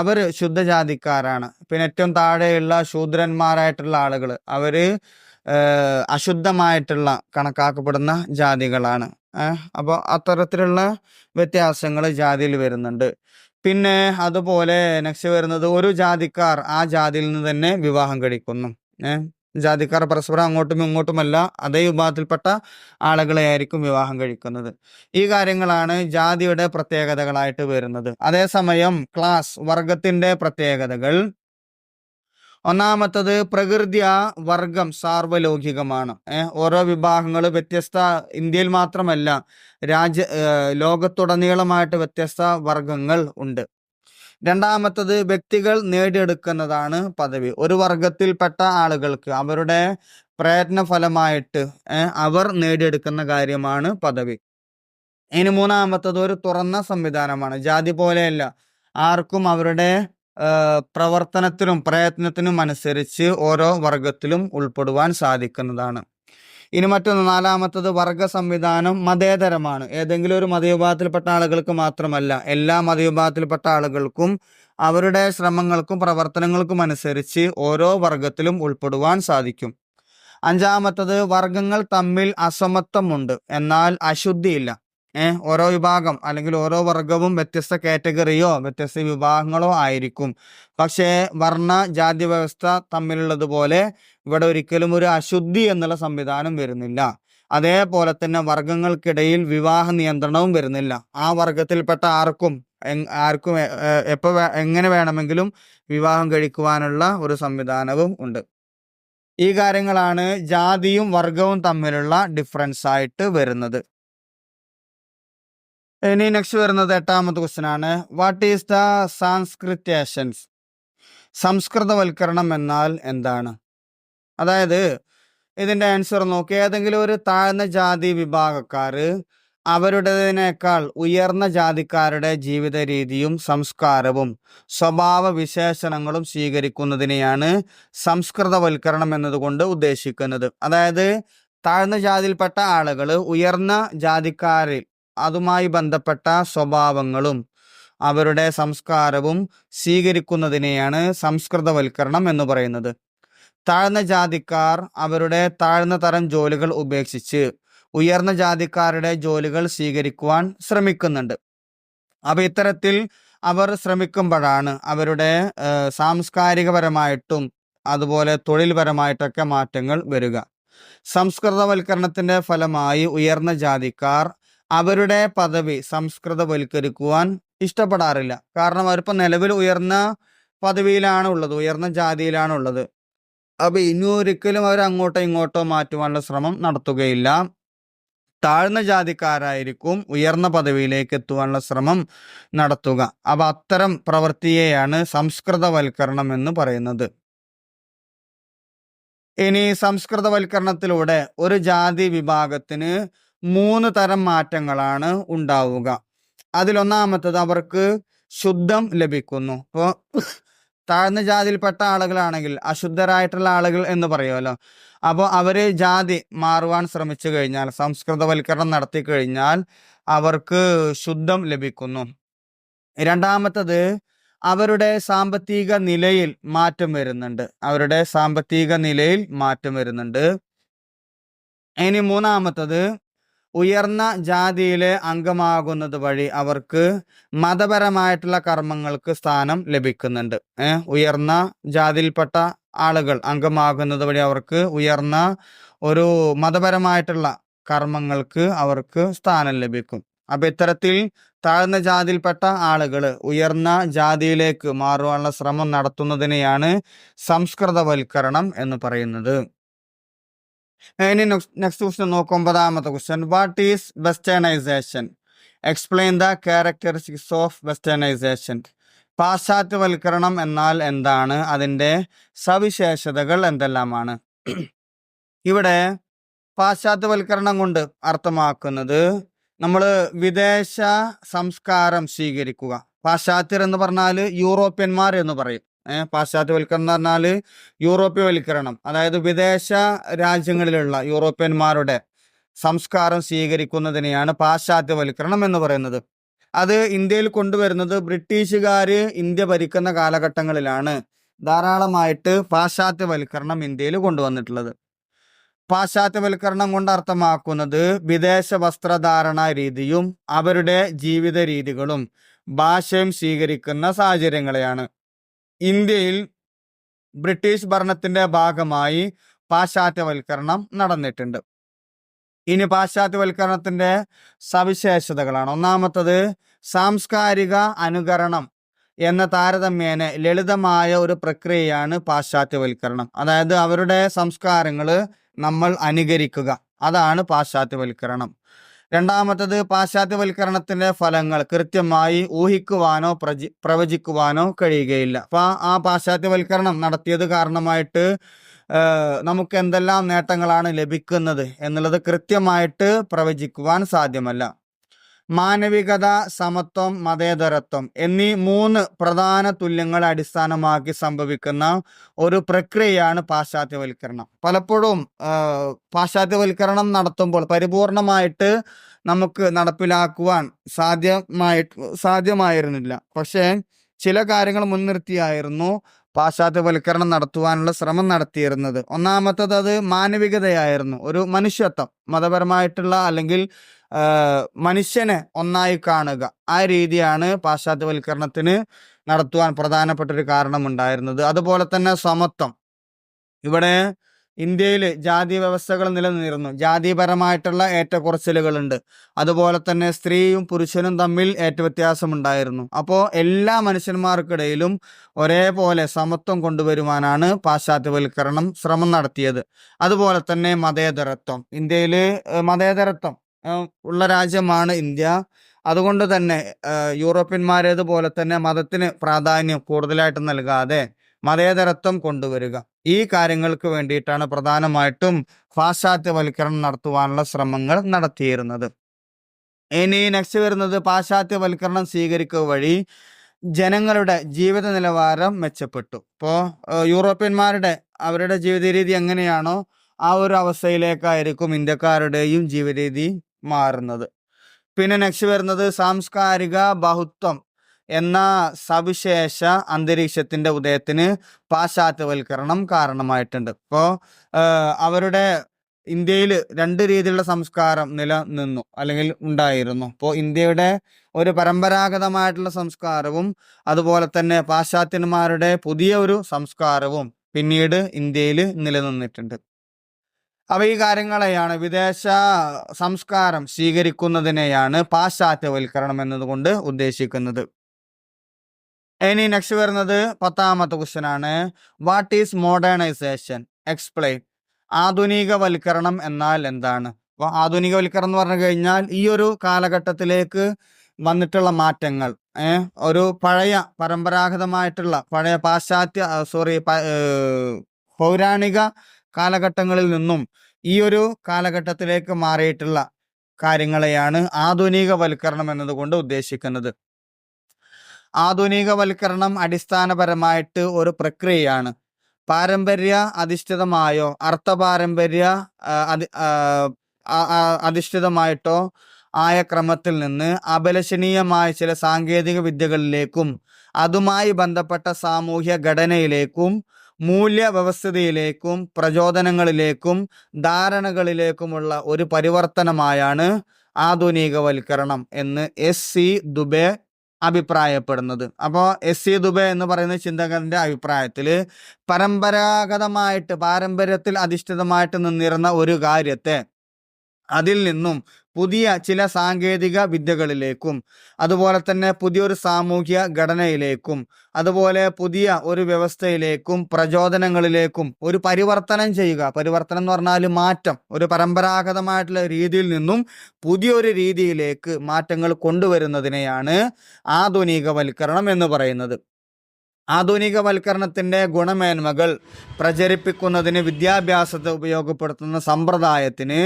അവർ ശുദ്ധജാതിക്കാരാണ്. പിന്നെ ഏറ്റവും താഴെയുള്ള ശൂദ്രന്മാരായിട്ടുള്ള ആളുകൾ അവര് അശുദ്ധമായിട്ടുള്ള കണക്കാക്കപ്പെടുന്ന ജാതികളാണ്. അപ്പോൾ അത്തരത്തിലുള്ള വ്യത്യാസങ്ങൾ ജാതിയിൽ വരുന്നുണ്ട്. പിന്നെ അതുപോലെ നെക്സ്റ്റ് വരുന്നത്, ഒരു ജാതിക്കാർ ആ ജാതിയിൽ നിന്ന് തന്നെ വിവാഹം കഴിക്കുന്നു. ജാതിക്കാർ പരസ്പരം അങ്ങോട്ടും ഇങ്ങോട്ടുമല്ല, അതേ വിഭാഗത്തിൽപ്പെട്ട ആളുകളെ ആയിരിക്കും വിവാഹം കഴിക്കുന്നത്. ഈ കാര്യങ്ങളാണ് ജാതിയുടെ പ്രത്യേകതകളായിട്ട് വരുന്നത്. അതേസമയം വർഗത്തിന്റെ പ്രത്യേകതകൾ, ഒന്നാമത്തത് പ്രകൃത്യ വർഗം സാർവലൗകികമാണ്. ഓരോ വിഭാഗങ്ങൾ വ്യത്യസ്ത, ഇന്ത്യയിൽ മാത്രമല്ല ലോകത്തുടനീളമായിട്ട് വ്യത്യസ്ത വർഗങ്ങൾ ഉണ്ട്. രണ്ടാമത്തത് വ്യക്തികൾ നേടിയെടുക്കുന്നതാണ് പദവി. ഒരു വർഗത്തിൽപ്പെട്ട ആളുകൾക്ക് അവരുടെ പ്രയത്ന ഫലമായിട്ട് അവർ നേടിയെടുക്കുന്ന കാര്യമാണ് പദവി. ഇനി മൂന്നാമത്തത് ഒരു തുറന്ന സംവിധാനമാണ്. ജാതി പോലെയല്ല, ആർക്കും അവരുടെ പ്രവർത്തനത്തിനും പ്രയത്നത്തിനും അനുസരിച്ച് ഓരോ വർഗത്തിലും ഉൾപ്പെടുവാൻ സാധിക്കുന്നതാണ്. ഇനി മറ്റൊന്ന്, നാലാമത്തത് വർഗ സംവിധാനം മതേതരമാണ്. ഏതെങ്കിലും ഒരു മതവിഭാഗത്തിൽപ്പെട്ട ആളുകൾക്ക് മാത്രമല്ല, എല്ലാ മതവിഭാഗത്തിൽപ്പെട്ട ആളുകൾക്കും അവരുടെ ശ്രമങ്ങൾക്കും പ്രവർത്തനങ്ങൾക്കും അനുസരിച്ച് ഓരോ വർഗത്തിലും ഉൾപ്പെടുവാൻ സാധിക്കും. അഞ്ചാമത്തത്, വർഗങ്ങൾ തമ്മിൽ അസമത്വമുണ്ട്, എന്നാൽ അശുദ്ധിയില്ല. ഓരോ വിഭാഗം അല്ലെങ്കിൽ ഓരോ വർഗവും വ്യത്യസ്ത കാറ്റഗറിയോ വ്യത്യസ്ത വിഭാഗങ്ങളോ ആയിരിക്കും. പക്ഷേ വർണ്ണ ജാതി വ്യവസ്ഥ തമ്മിലുള്ളതുപോലെ ഇവിടെ ഒരിക്കലും ഒരു അശുദ്ധി എന്നുള്ള സംവിധാനം വരുന്നില്ല. അതേപോലെ തന്നെ വർഗങ്ങൾക്കിടയിൽ വിവാഹ നിയന്ത്രണവും വരുന്നില്ല. ആ വർഗത്തിൽപ്പെട്ട ആർക്കും എങ്ങനെ വേണമെങ്കിലും വിവാഹം കഴിക്കുവാനുള്ള ഒരു സംവിധാനവും ഉണ്ട്. ഈ കാര്യങ്ങളാണ് ജാതിയും വർഗവും തമ്മിലുള്ള ഡിഫറൻസ് ആയിട്ട് വരുന്നത്. ഇനി നെക്സ്റ്റ് വരുന്നത് 8ാമത്തെ ക്വസ്റ്റ്യൻ ആണ്. What is the sanskritisations? സംസ്കൃതവൽക്കരണം എന്നാൽ എന്താണ്? അതായത് ഇതിന്റെ ആൻസർ നോക്കി, ഏതെങ്കിലും ഒരു താഴ്ന്ന ജാതി വിഭാഗക്കാര് അവരുടേതിനേക്കാൾ ഉയർന്ന ജാതിക്കാരുടെ ജീവിത രീതിയും സംസ്കാരവും സ്വഭാവ വിശേഷണങ്ങളും സ്വീകരിക്കുന്നതിനെയാണ് സംസ്കൃതവൽക്കരണം എന്നതുകൊണ്ട് ഉദ്ദേശിക്കുന്നത്. അതായത് താഴ്ന്ന ജാതിയിൽപ്പെട്ട ആളുകൾ ഉയർന്ന ജാതിക്കാരിൽ അതുമായി ബന്ധപ്പെട്ട സ്വഭാവങ്ങളും അവരുടെ സംസ്കാരവും സ്വീകരിക്കുന്നതിനെയാണ് സംസ്കൃതവൽക്കരണം എന്ന് പറയുന്നത്. താഴ്ന്ന ജാതിക്കാർ അവരുടെ താഴ്ന്ന തരം ജോലികൾ ഉപേക്ഷിച്ച് ഉയർന്ന ജാതിക്കാരുടെ ജോലികൾ സ്വീകരിക്കുവാൻ ശ്രമിക്കുന്നുണ്ട്. അപ്പൊ ഇത്തരത്തിൽ അവർ ശ്രമിക്കുമ്പോഴാണ് അവരുടെ സാംസ്കാരികപരമായിട്ടും അതുപോലെ തൊഴിൽപരമായിട്ടൊക്കെ മാറ്റങ്ങൾ വരിക. സംസ്കൃതവൽക്കരണത്തിന്റെ ഫലമായി ഉയർന്ന ജാതിക്കാർ അവരുടെ പദവി സംസ്കൃതവൽക്കരിക്കുവാൻ ഇഷ്ടപ്പെടാറില്ല. കാരണം അവരിപ്പോ നിലവിൽ ഉയർന്ന പദവിയിലാണ് ഉള്ളത്, ഉയർന്ന ജാതിയിലാണ് ഉള്ളത്. അപ്പൊ ഇനി ഒരിക്കലും അവർ അങ്ങോട്ടോ ഇങ്ങോട്ടോ മാറ്റുവാനുള്ള ശ്രമം നടത്തുകയില്ല. താഴ്ന്ന ജാതിക്കാരായിരിക്കും ഉയർന്ന പദവിയിലേക്ക് എത്തുവാനുള്ള ശ്രമം നടത്തുക. അപ്പൊ അത്തരം പ്രവൃത്തിയെയാണ് സംസ്കൃതവൽക്കരണം എന്ന് പറയുന്നത്. ഇനി സംസ്കൃതവൽക്കരണത്തിലൂടെ ഒരു ജാതി വിഭാഗത്തിന് 3 തരം മാറ്റങ്ങളാണ് ഉണ്ടാവുക. അതിലൊന്നാമത്തത്, അവർക്ക് ശുദ്ധം ലഭിക്കുന്നു. ഇപ്പോൾ താഴ്ന്ന ജാതിയിൽപ്പെട്ട ആളുകളാണെങ്കിൽ അശുദ്ധരായിട്ടുള്ള ആളുകൾ എന്ന് പറയുമല്ലോ. അപ്പോൾ അവര് ജാതി മാറുവാൻ ശ്രമിച്ചു കഴിഞ്ഞാൽ, സംസ്കൃതവൽക്കരണം നടത്തി കഴിഞ്ഞാൽ അവർക്ക് ശുദ്ധം ലഭിക്കുന്നു. രണ്ടാമത്തത്, അവരുടെ സാമ്പത്തിക നിലയിൽ മാറ്റം വരുന്നുണ്ട്. ഇനി മൂന്നാമത്തത്, ഉയർന്ന ജാതിയിലെ അംഗമാകുന്നത് വഴി അവർക്ക് മതപരമായിട്ടുള്ള കർമ്മങ്ങൾക്ക് സ്ഥാനം ലഭിക്കുന്നുണ്ട്. ഉയർന്ന ജാതിയിൽപ്പെട്ട ആളുകൾ അംഗമാകുന്നത് വഴി അവർക്ക് ഉയർന്ന ഒരു മതപരമായിട്ടുള്ള കർമ്മങ്ങൾക്ക് അവർക്ക് സ്ഥാനം ലഭിക്കും. അപ്പൊ ഇത്തരത്തിൽ താഴ്ന്ന ജാതിയിൽപ്പെട്ട ആളുകൾ ഉയർന്ന ജാതിയിലേക്ക് മാറുവാനുള്ള ശ്രമം നടത്തുന്നതിനെയാണ് സംസ്കൃതവൽക്കരണം എന്ന് പറയുന്നത്. ഇനി നെക്സ്റ്റ് ക്വസ്റ്റ്യൻ നോക്കും. 9ാമത്തെ question. What is westernisation? Explain the characteristics of westernisation. പാശ്ചാത്യവൽക്കരണം എന്നാൽ എന്താണ്? അതിൻ്റെ സവിശേഷതകൾ എന്തെല്ലാമാണ്? ഇവിടെ പാശ്ചാത്യവൽക്കരണം കൊണ്ട് അർത്ഥമാക്കുന്നത് നമ്മൾ വിദേശ സംസ്കാരം സ്വീകരിക്കുക. പാശ്ചാത്യർ എന്ന് പറഞ്ഞാൽ യൂറോപ്യന്മാർ എന്ന് പറയും. പാശ്ചാത്യവൽക്കരണം എന്ന് പറഞ്ഞാൽ യൂറോപ്യവൽക്കരണം, അതായത് വിദേശ രാജ്യങ്ങളിലുള്ള യൂറോപ്യന്മാരുടെ സംസ്കാരം സ്വീകരിക്കുന്നതിനെയാണ് പാശ്ചാത്യവൽക്കരണം എന്ന് പറയുന്നത്. അത് ഇന്ത്യയിൽ കൊണ്ടുവരുന്നത് ബ്രിട്ടീഷുകാർ ഇന്ത്യ ഭരിക്കുന്ന കാലഘട്ടങ്ങളിലാണ് ധാരാളമായിട്ട് പാശ്ചാത്യവൽക്കരണം ഇന്ത്യയിൽ കൊണ്ടുവന്നിട്ടുള്ളത്. പാശ്ചാത്യവൽക്കരണം കൊണ്ട് അർത്ഥമാക്കുന്നത് വിദേശ വസ്ത്രധാരണ രീതിയും അവരുടെ ജീവിത രീതികളും ഭാഷയും സ്വീകരിക്കുന്ന സാഹചര്യങ്ങളെയാണ്. ഇന്ത്യയിൽ ബ്രിട്ടീഷ് ഭരണത്തിന്റെ ഭാഗമായി പാശ്ചാത്യവൽക്കരണം നടന്നിട്ടുണ്ട്. ഇനി പാശ്ചാത്യവൽക്കരണത്തിന്റെ സവിശേഷതകളാണ്. ഒന്നാമത്തത് സാംസ്കാരിക അനുകരണം എന്ന താരതമ്യേന ലളിതമായ ഒരു പ്രക്രിയയാണ് പാശ്ചാത്യവൽക്കരണം. അതായത് അവരുടെ സംസ്കാരങ്ങൾ നമ്മൾ അനുകരിക്കുക, അതാണ് പാശ്ചാത്യവൽക്കരണം. രണ്ടാമത്തത് പാശ്ചാത്യവൽക്കരണത്തിന്റെ ഫലങ്ങൾ കൃത്യമായി ഊഹിക്കുവാനോ പ്രവചിക്കുവാനോ കഴിയുകയില്ല. അപ്പൊ ആ പാശ്ചാത്യവൽക്കരണം നടത്തിയത് കാരണമായിട്ട് നമുക്ക് എന്തെല്ലാം നേട്ടങ്ങളാണ് ലഭിക്കുന്നത് എന്നുള്ളത് കൃത്യമായിട്ട് പ്രവചിക്കുവാൻ സാധ്യമല്ല. മാനവികത, സമത്വം, മതേതരത്വം എന്നീ 3 പ്രധാന തുല്യങ്ങൾ അടിസ്ഥാനമാക്കി സംഭവിക്കുന്ന ഒരു പ്രക്രിയയാണ് പാശ്ചാത്യവൽക്കരണം. പലപ്പോഴും പാശ്ചാത്യവൽക്കരണം നടത്തുമ്പോൾ പരിപൂർണമായിട്ട് നമുക്ക് നടപ്പിലാക്കുവാൻ സാധ്യമായിരുന്നില്ല. പക്ഷേ ചില കാര്യങ്ങൾ മുൻനിർത്തിയായിരുന്നു പാശ്ചാത്യവൽക്കരണം നടത്തുവാനുള്ള ശ്രമം നടത്തിയിരുന്നത്. ഒന്നാമത്തത് അത് മാനവികതയായിരുന്നു, ഒരു മനുഷ്യത്വം, മതപരമായിട്ടുള്ള അല്ലെങ്കിൽ മനുഷ്യനെ ഒന്നായി കാണുക. ആ രീതിയാണ് പാശ്ചാത്യവൽക്കരണത്തിന് നടത്തുവാൻ പ്രധാനപ്പെട്ട ഒരു കാരണമുണ്ടായിരുന്നത്. അതുപോലെ തന്നെ സമത്വം. ഇവിടെ ഇന്ത്യയിൽ ജാതി വ്യവസ്ഥകൾ നിലനിന്നിരുന്നു, ജാതിപരമായിട്ടുള്ള ഏറ്റക്കുറച്ചിലുകളുണ്ട്. അതുപോലെ തന്നെ സ്ത്രീയും പുരുഷനും തമ്മിൽ വ്യത്യാസമുണ്ടായിരുന്നു. അപ്പോൾ എല്ലാ മനുഷ്യന്മാർക്കിടയിലും ഒരേപോലെ സമത്വം കൊണ്ടുവരുവാനാണ് പാശ്ചാത്യവൽക്കരണം ശ്രമം നടത്തിയത്. അതുപോലെ തന്നെ മതേതരത്വം. ഇന്ത്യയിൽ മതേതരത്വം ഉള്ള രാജ്യമാണ് ഇന്ത്യ. അതുകൊണ്ട് തന്നെ യൂറോപ്യന്മാരേതുപോലെ തന്നെ മതത്തിന് പ്രാധാന്യം കൂടുതലായിട്ട് നൽകാതെ മതേതരത്വം കൊണ്ടുവരിക, ഈ കാര്യങ്ങൾക്ക് വേണ്ടിയിട്ടാണ് പ്രധാനമായിട്ടും പാശ്ചാത്യവൽക്കരണം നടത്തുവാനുള്ള ശ്രമങ്ങൾ നടത്തിയിരുന്നത്. ഇനി നെക്സ്റ്റ് വരുന്നത് പാശ്ചാത്യവൽക്കരണം സ്വീകരിക്കുക വഴി ജനങ്ങളുടെ ജീവിത നിലവാരം മെച്ചപ്പെട്ടു. ഇപ്പോൾ യൂറോപ്യന്മാരുടെ അവരുടെ ജീവിത രീതി എങ്ങനെയാണോ ആ ഒരു അവസ്ഥയിലേക്കായിരിക്കും ഇന്ത്യക്കാരുടെയും ജീവിത രീതി മാറുന്നത്. പിന്നെ നെക്സ്റ്റ് വരുന്നത് സാംസ്കാരിക ബഹുത്വം എന്ന സവിശേഷ അന്തരീക്ഷത്തിന്റെ ഉദയത്തിന് പാശ്ചാത്യവൽക്കരണം കാരണമായിട്ടുണ്ട്. ഇപ്പോൾ അവരുടെ ഇന്ത്യയിൽ 2 രീതിയിലുള്ള സംസ്കാരം നിലനിന്നു അല്ലെങ്കിൽ ഉണ്ടായിരുന്നു. അപ്പോൾ ഇന്ത്യയുടെ ഒരു പരമ്പരാഗതമായിട്ടുള്ള സംസ്കാരവും അതുപോലെ തന്നെ പാശ്ചാത്യന്മാരുടെ പുതിയ ഒരു സംസ്കാരവും പിന്നീട് ഇന്ത്യയിൽ നിലനിന്നിട്ടുണ്ട്. അപ്പൊ ഈ കാര്യങ്ങളെയാണ്, വിദേശ സംസ്കാരം സ്വീകരിക്കുന്നതിനെയാണ് പാശ്ചാത്യവൽക്കരണം എന്നതുകൊണ്ട് ഉദ്ദേശിക്കുന്നത്. ഇനി നെക്സ്റ്റ് വരുന്നത് 10ാമത്തെ ക്വസ്റ്റ്യൻ ആണ്. What is modernisation? എക്സ്പ്ലെയിൻ. ആധുനികവൽക്കരണം എന്നാൽ എന്താണ്? അപ്പോൾ ആധുനികവൽക്കരണം എന്ന് പറഞ്ഞു കഴിഞ്ഞാൽ ഈ ഒരു കാലഘട്ടത്തിലേക്ക് വന്നിട്ടുള്ള മാറ്റങ്ങൾ, ഒരു പഴയ പരമ്പരാഗതമായിട്ടുള്ള പഴയ പൗരാണിക കാലഘട്ടങ്ങളിൽ നിന്നും ഈ ഒരു കാലഘട്ടത്തിലേക്ക് മാറിയിട്ടുള്ള കാര്യങ്ങളെയാണ് ആധുനികവൽക്കരണം എന്നതുകൊണ്ട് ഉദ്ദേശിക്കുന്നത്. ആധുനികവൽക്കരണം അടിസ്ഥാനപരമായിട്ട് ഒരു പ്രക്രിയയാണ്. പാരമ്പര്യ അധിഷ്ഠിതമായോ അർത്ഥപാരമ്പര്യ അധിഷ്ഠിതമായിട്ടോ ആയ ക്രമത്തിൽ നിന്ന് അഭിലഷണീയമായ ചില സാങ്കേതിക വിദ്യകളിലേക്കും അതുമായി ബന്ധപ്പെട്ട സാമൂഹ്യ ഘടനയിലേക്കും മൂല്യവ്യവസ്ഥിതിയിലേക്കും പ്രചോദനങ്ങളിലേക്കും ധാരണകളിലേക്കുമുള്ള ഒരു പരിവർത്തനമായാണ് ആധുനികവൽക്കരണം എന്ന് എസ്.സി. ദുബെ അഭിപ്രായപ്പെടുന്നത്. അപ്പോൾ എസ്.സി. ദുബെ എന്ന് പറയുന്ന ചിന്തകന്റെ അഭിപ്രായത്തിൽ പാരമ്പര്യത്തിൽ അധിഷ്ഠിതമായിട്ട് നിന്നിരുന്ന ഒരു കാര്യത്തെ അതിൽ നിന്നും പുതിയ ചില സാങ്കേതിക വിദ്യകളിലേക്കും അതുപോലെ തന്നെ പുതിയൊരു സാമൂഹ്യ ഘടനയിലേക്കും അതുപോലെ പുതിയ ഒരു വ്യവസ്ഥയിലേക്കും പ്രചോദനങ്ങളിലേക്കും ഒരു പരിവർത്തനം ചെയ്യുക. പരിവർത്തനം എന്ന് പറഞ്ഞാൽ മാറ്റം, ഒരു പരമ്പരാഗതമായിട്ടുള്ള രീതിയിൽ നിന്നും പുതിയൊരു രീതിയിലേക്ക് മാറ്റങ്ങൾ കൊണ്ടുവരുന്നതിനെയാണ് ആധുനികവൽക്കരണം എന്ന് പറയുന്നത്. ആധുനികവൽക്കരണത്തിൻ്റെ ഗുണമേന്മകൾ പ്രചരിപ്പിക്കുന്നതിന് വിദ്യാഭ്യാസത്തെ ഉപയോഗപ്പെടുത്തുന്ന സമ്പ്രദായത്തിന്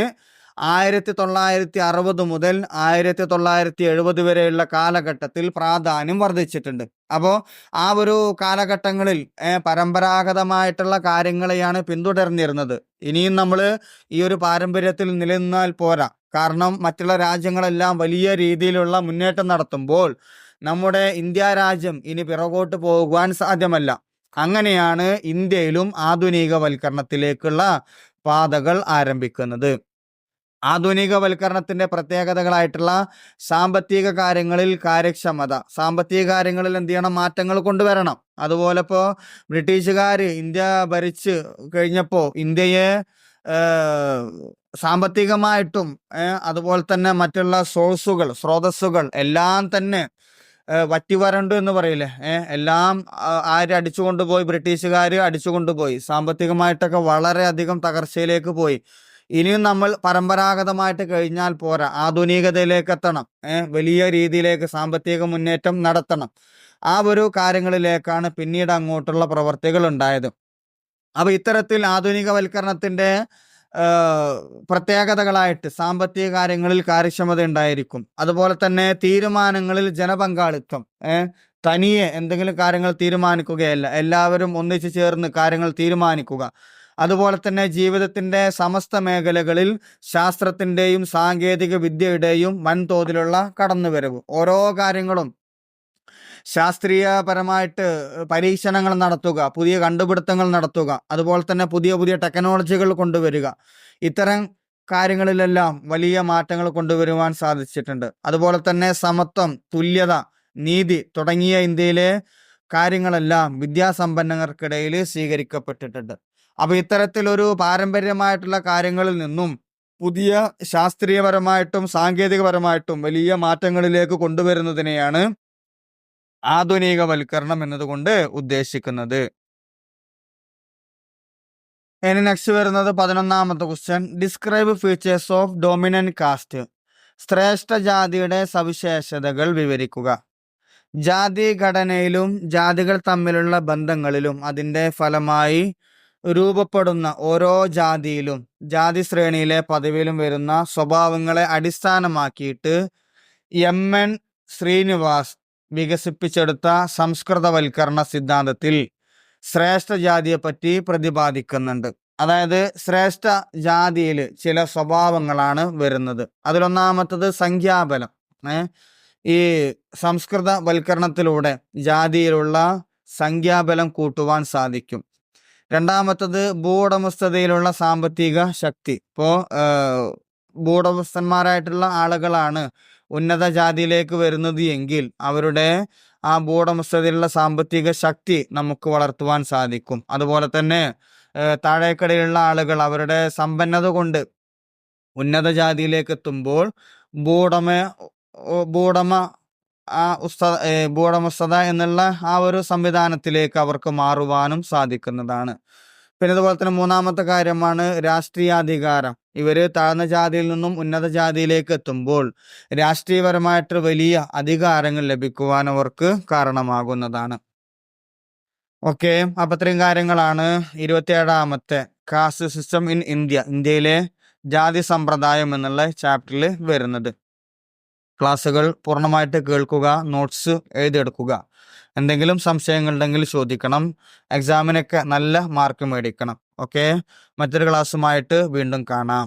1960 മുതൽ 1970 വരെയുള്ള കാലഘട്ടത്തിൽ പ്രാധാന്യം വർദ്ധിച്ചിട്ടുണ്ട്. അപ്പോൾ ആ ഒരു കാലഘട്ടങ്ങളിൽ പരമ്പരാഗതമായിട്ടുള്ള കാര്യങ്ങളെയാണ് പിന്തുടർന്നിരുന്നത്. ഇനിയും നമ്മൾ ഈ ഒരു പാരമ്പര്യത്തിൽ നിലനിന്നാൽ പോരാ. കാരണം മറ്റുള്ള രാജ്യങ്ങളെല്ലാം വലിയ രീതിയിലുള്ള മുന്നേറ്റം നടത്തുമ്പോൾ നമ്മുടെ ഇന്ത്യ രാജ്യം ഇനി പിറകോട്ട് പോകുവാൻ സാധ്യമല്ല. അങ്ങനെയാണ് ഇന്ത്യയിലും ആധുനികവൽക്കരണത്തിലേക്കുള്ള പാതകൾ ആരംഭിക്കുന്നത്. ആധുനികവൽക്കരണത്തിന്റെ പ്രത്യേകതകളായിട്ടുള്ള സാമ്പത്തിക കാര്യങ്ങളിൽ കാര്യക്ഷമത, സാമ്പത്തിക കാര്യങ്ങളിൽ എന്ത് ചെയ്യണം, മാറ്റങ്ങൾ കൊണ്ടുവരണം. അതുപോലെ ഇപ്പോൾ ബ്രിട്ടീഷുകാർ ഇന്ത്യ ഭരിച്ച് കഴിഞ്ഞപ്പോൾ ഇന്ത്യയെ സാമ്പത്തികമായിട്ടും അതുപോലെ തന്നെ മറ്റുള്ള സ്രോതസ്സുകൾ എല്ലാം തന്നെ വറ്റിവരണ്ടു എന്ന് പറയില്ലേ, എല്ലാം ആര് അടിച്ചുകൊണ്ടുപോയി, ബ്രിട്ടീഷുകാർ അടിച്ചുകൊണ്ടുപോയി. സാമ്പത്തികമായിട്ടൊക്കെ വളരെയധികം തകർച്ചയിലേക്ക് പോയി. ഇനിയും നമ്മൾ പരമ്പരാഗതമായിട്ട് കഴിഞ്ഞാൽ പോരാ, ആധുനികതയിലേക്ക് എത്തണം, വലിയ രീതിയിലേക്ക് സാമ്പത്തിക മുന്നേറ്റം നടത്തണം. ആ ഒരു കാര്യങ്ങളിലേക്കാണ് പിന്നീട് അങ്ങോട്ടുള്ള പ്രവർത്തികൾ ഉണ്ടായത്. അപ്പോൾ ഇത്തരത്തിൽ ആധുനികവൽക്കരണത്തിൻ്റെ പ്രത്യേകതകളായിട്ട് സാമ്പത്തിക കാര്യങ്ങളിൽ കാര്യക്ഷമത ഉണ്ടായിരിക്കും. അതുപോലെ തന്നെ തീരുമാനങ്ങളിൽ ജനപങ്കാളിത്തം, തനിയെ എന്തെങ്കിലും കാര്യങ്ങൾ തീരുമാനിക്കുകയല്ല, എല്ലാവരും ഒന്നിച്ചു ചേർന്ന് കാര്യങ്ങൾ തീരുമാനിക്കുക. അതുപോലെ തന്നെ ജീവിതത്തിൻ്റെ സമസ്ത മേഖലകളിൽ ശാസ്ത്രത്തിൻ്റെയും സാങ്കേതിക വിദ്യയുടെയും വൻതോതിലുള്ള കടന്നുവരവ്, ഓരോ കാര്യങ്ങളും ശാസ്ത്രീയപരമായിട്ട് പരീക്ഷണങ്ങൾ നടത്തുക, പുതിയ കണ്ടുപിടുത്തങ്ങൾ നടത്തുക, അതുപോലെ തന്നെ പുതിയ പുതിയ ടെക്നോളജികൾ കൊണ്ടുവരിക. ഇത്തരം കാര്യങ്ങളിലെല്ലാം വലിയ മാറ്റങ്ങൾ കൊണ്ടുവരുവാൻ സാധിച്ചിട്ടുണ്ട്. അതുപോലെ തന്നെ സമത്വം, തുല്യത, നീതി തുടങ്ങിയ ഇന്ത്യയിലെ കാര്യങ്ങളെല്ലാം വിദ്യാസമ്പന്നർക്കിടയിൽ സ്വീകരിക്കപ്പെട്ടിട്ടുണ്ട്. അപ്പോൾ ഇത്തരത്തിലൊരു പാരമ്പര്യമായിട്ടുള്ള കാര്യങ്ങളിൽ നിന്നും പുതിയ ശാസ്ത്രീയപരമായിട്ടും സാങ്കേതികപരമായിട്ടും വലിയ മാറ്റങ്ങളിലേക്ക് കൊണ്ടുവരുന്നതിനെയാണ് ആധുനികവൽക്കരണം എന്നതുകൊണ്ട് ഉദ്ദേശിക്കുന്നത്. ഇനി നെക്സ്റ്റ് വരുന്നത് 11ാമത്തെ question. Describe features of dominant caste. ശ്രേഷ്ഠ ജാതിയുടെ സവിശേഷതകൾ വിവരിക്കുക. ജാതി ഘടനയിലും ജാതികൾ തമ്മിലുള്ള ബന്ധങ്ങളിലും അതിൻ്റെ ഫലമായി രൂപപ്പെടുന്ന ഓരോ ജാതിയിലും ജാതി ശ്രേണിയിലെ പദവിയിലും വരുന്ന സ്വഭാവങ്ങളെ അടിസ്ഥാനമാക്കിയിട്ട് എം.എൻ. ശ്രീനിവാസ് വികസിപ്പിച്ചെടുത്ത സംസ്കൃതവൽക്കരണ സിദ്ധാന്തത്തിൽ ശ്രേഷ്ഠ ജാതിയെ പറ്റി പ്രതിപാദിക്കുന്നുണ്ട്. അതായത് ശ്രേഷ്ഠ ജാതിയിൽ ചില സ്വഭാവങ്ങളാണ് വരുന്നത്. അതിലൊന്നാമത്തത് സംഖ്യാബലം. ഈ സംസ്കൃതവൽക്കരണത്തിലൂടെ ജാതിയിലുള്ള സംഖ്യാബലം കൂട്ടുവാൻ സാധിക്കും. രണ്ടാമത്തത് ഭൂവുടമസ്ഥതയിലുള്ള സാമ്പത്തിക ശക്തി. ഇപ്പോൾ ഭൂവുടമസ്ഥന്മാരായിട്ടുള്ള ആളുകളാണ് ഉന്നത ജാതിയിലേക്ക് വരുന്നത് എങ്കിൽ അവരുടെ ആ ഭൂവുടമസ്ഥതയിലുള്ള സാമ്പത്തിക ശക്തി നമുക്ക് വളർത്തുവാൻ സാധിക്കും. അതുപോലെ തന്നെ താഴേക്കടയിലുള്ള ആളുകൾ അവരുടെ സമ്പന്നത കൊണ്ട് ഉന്നത ജാതിയിലേക്ക് എത്തുമ്പോൾ ഭൂവുടമസ്ഥത എന്നുള്ള ആ ഒരു സംവിധാനത്തിലേക്ക് അവർക്ക് മാറുവാനും സാധിക്കുന്നതാണ്. പിന്നെ അതുപോലെ തന്നെ മൂന്നാമത്തെ കാര്യമാണ് രാഷ്ട്രീയാധികാരം. ഇവര് താഴ്ന്ന ജാതിയിൽ നിന്നും ഉന്നത ജാതിയിലേക്ക് എത്തുമ്പോൾ രാഷ്ട്രീയപരമായിട്ട് വലിയ അധികാരങ്ങൾ ലഭിക്കുവാൻ അവർക്ക് കാരണമാകുന്നതാണ്. ഓക്കെ, അപ്പൊ ഇത്രയും കാര്യങ്ങളാണ് 27ാമത്തെ കാസ്റ്റ് സിസ്റ്റം ഇൻ ഇന്ത്യയിലെ ജാതി സമ്പ്രദായം എന്നുള്ള ചാപ്റ്ററിൽ വരുന്നത്. ക്ലാസ്സുകൾ പൂർണ്ണമായിട്ട് കേൾക്കുക, നോട്ട്സ് എഴുതിയെടുക്കുക. എന്തെങ്കിലും സംശയങ്ങളുണ്ടെങ്കിൽ ചോദിക്കണം. എക്സാമിനൊക്കെ നല്ല മാർക്ക് മേടിക്കണം. ഓക്കെ, മറ്റൊരു ക്ലാസ്സുമായിട്ട് വീണ്ടും കാണാം.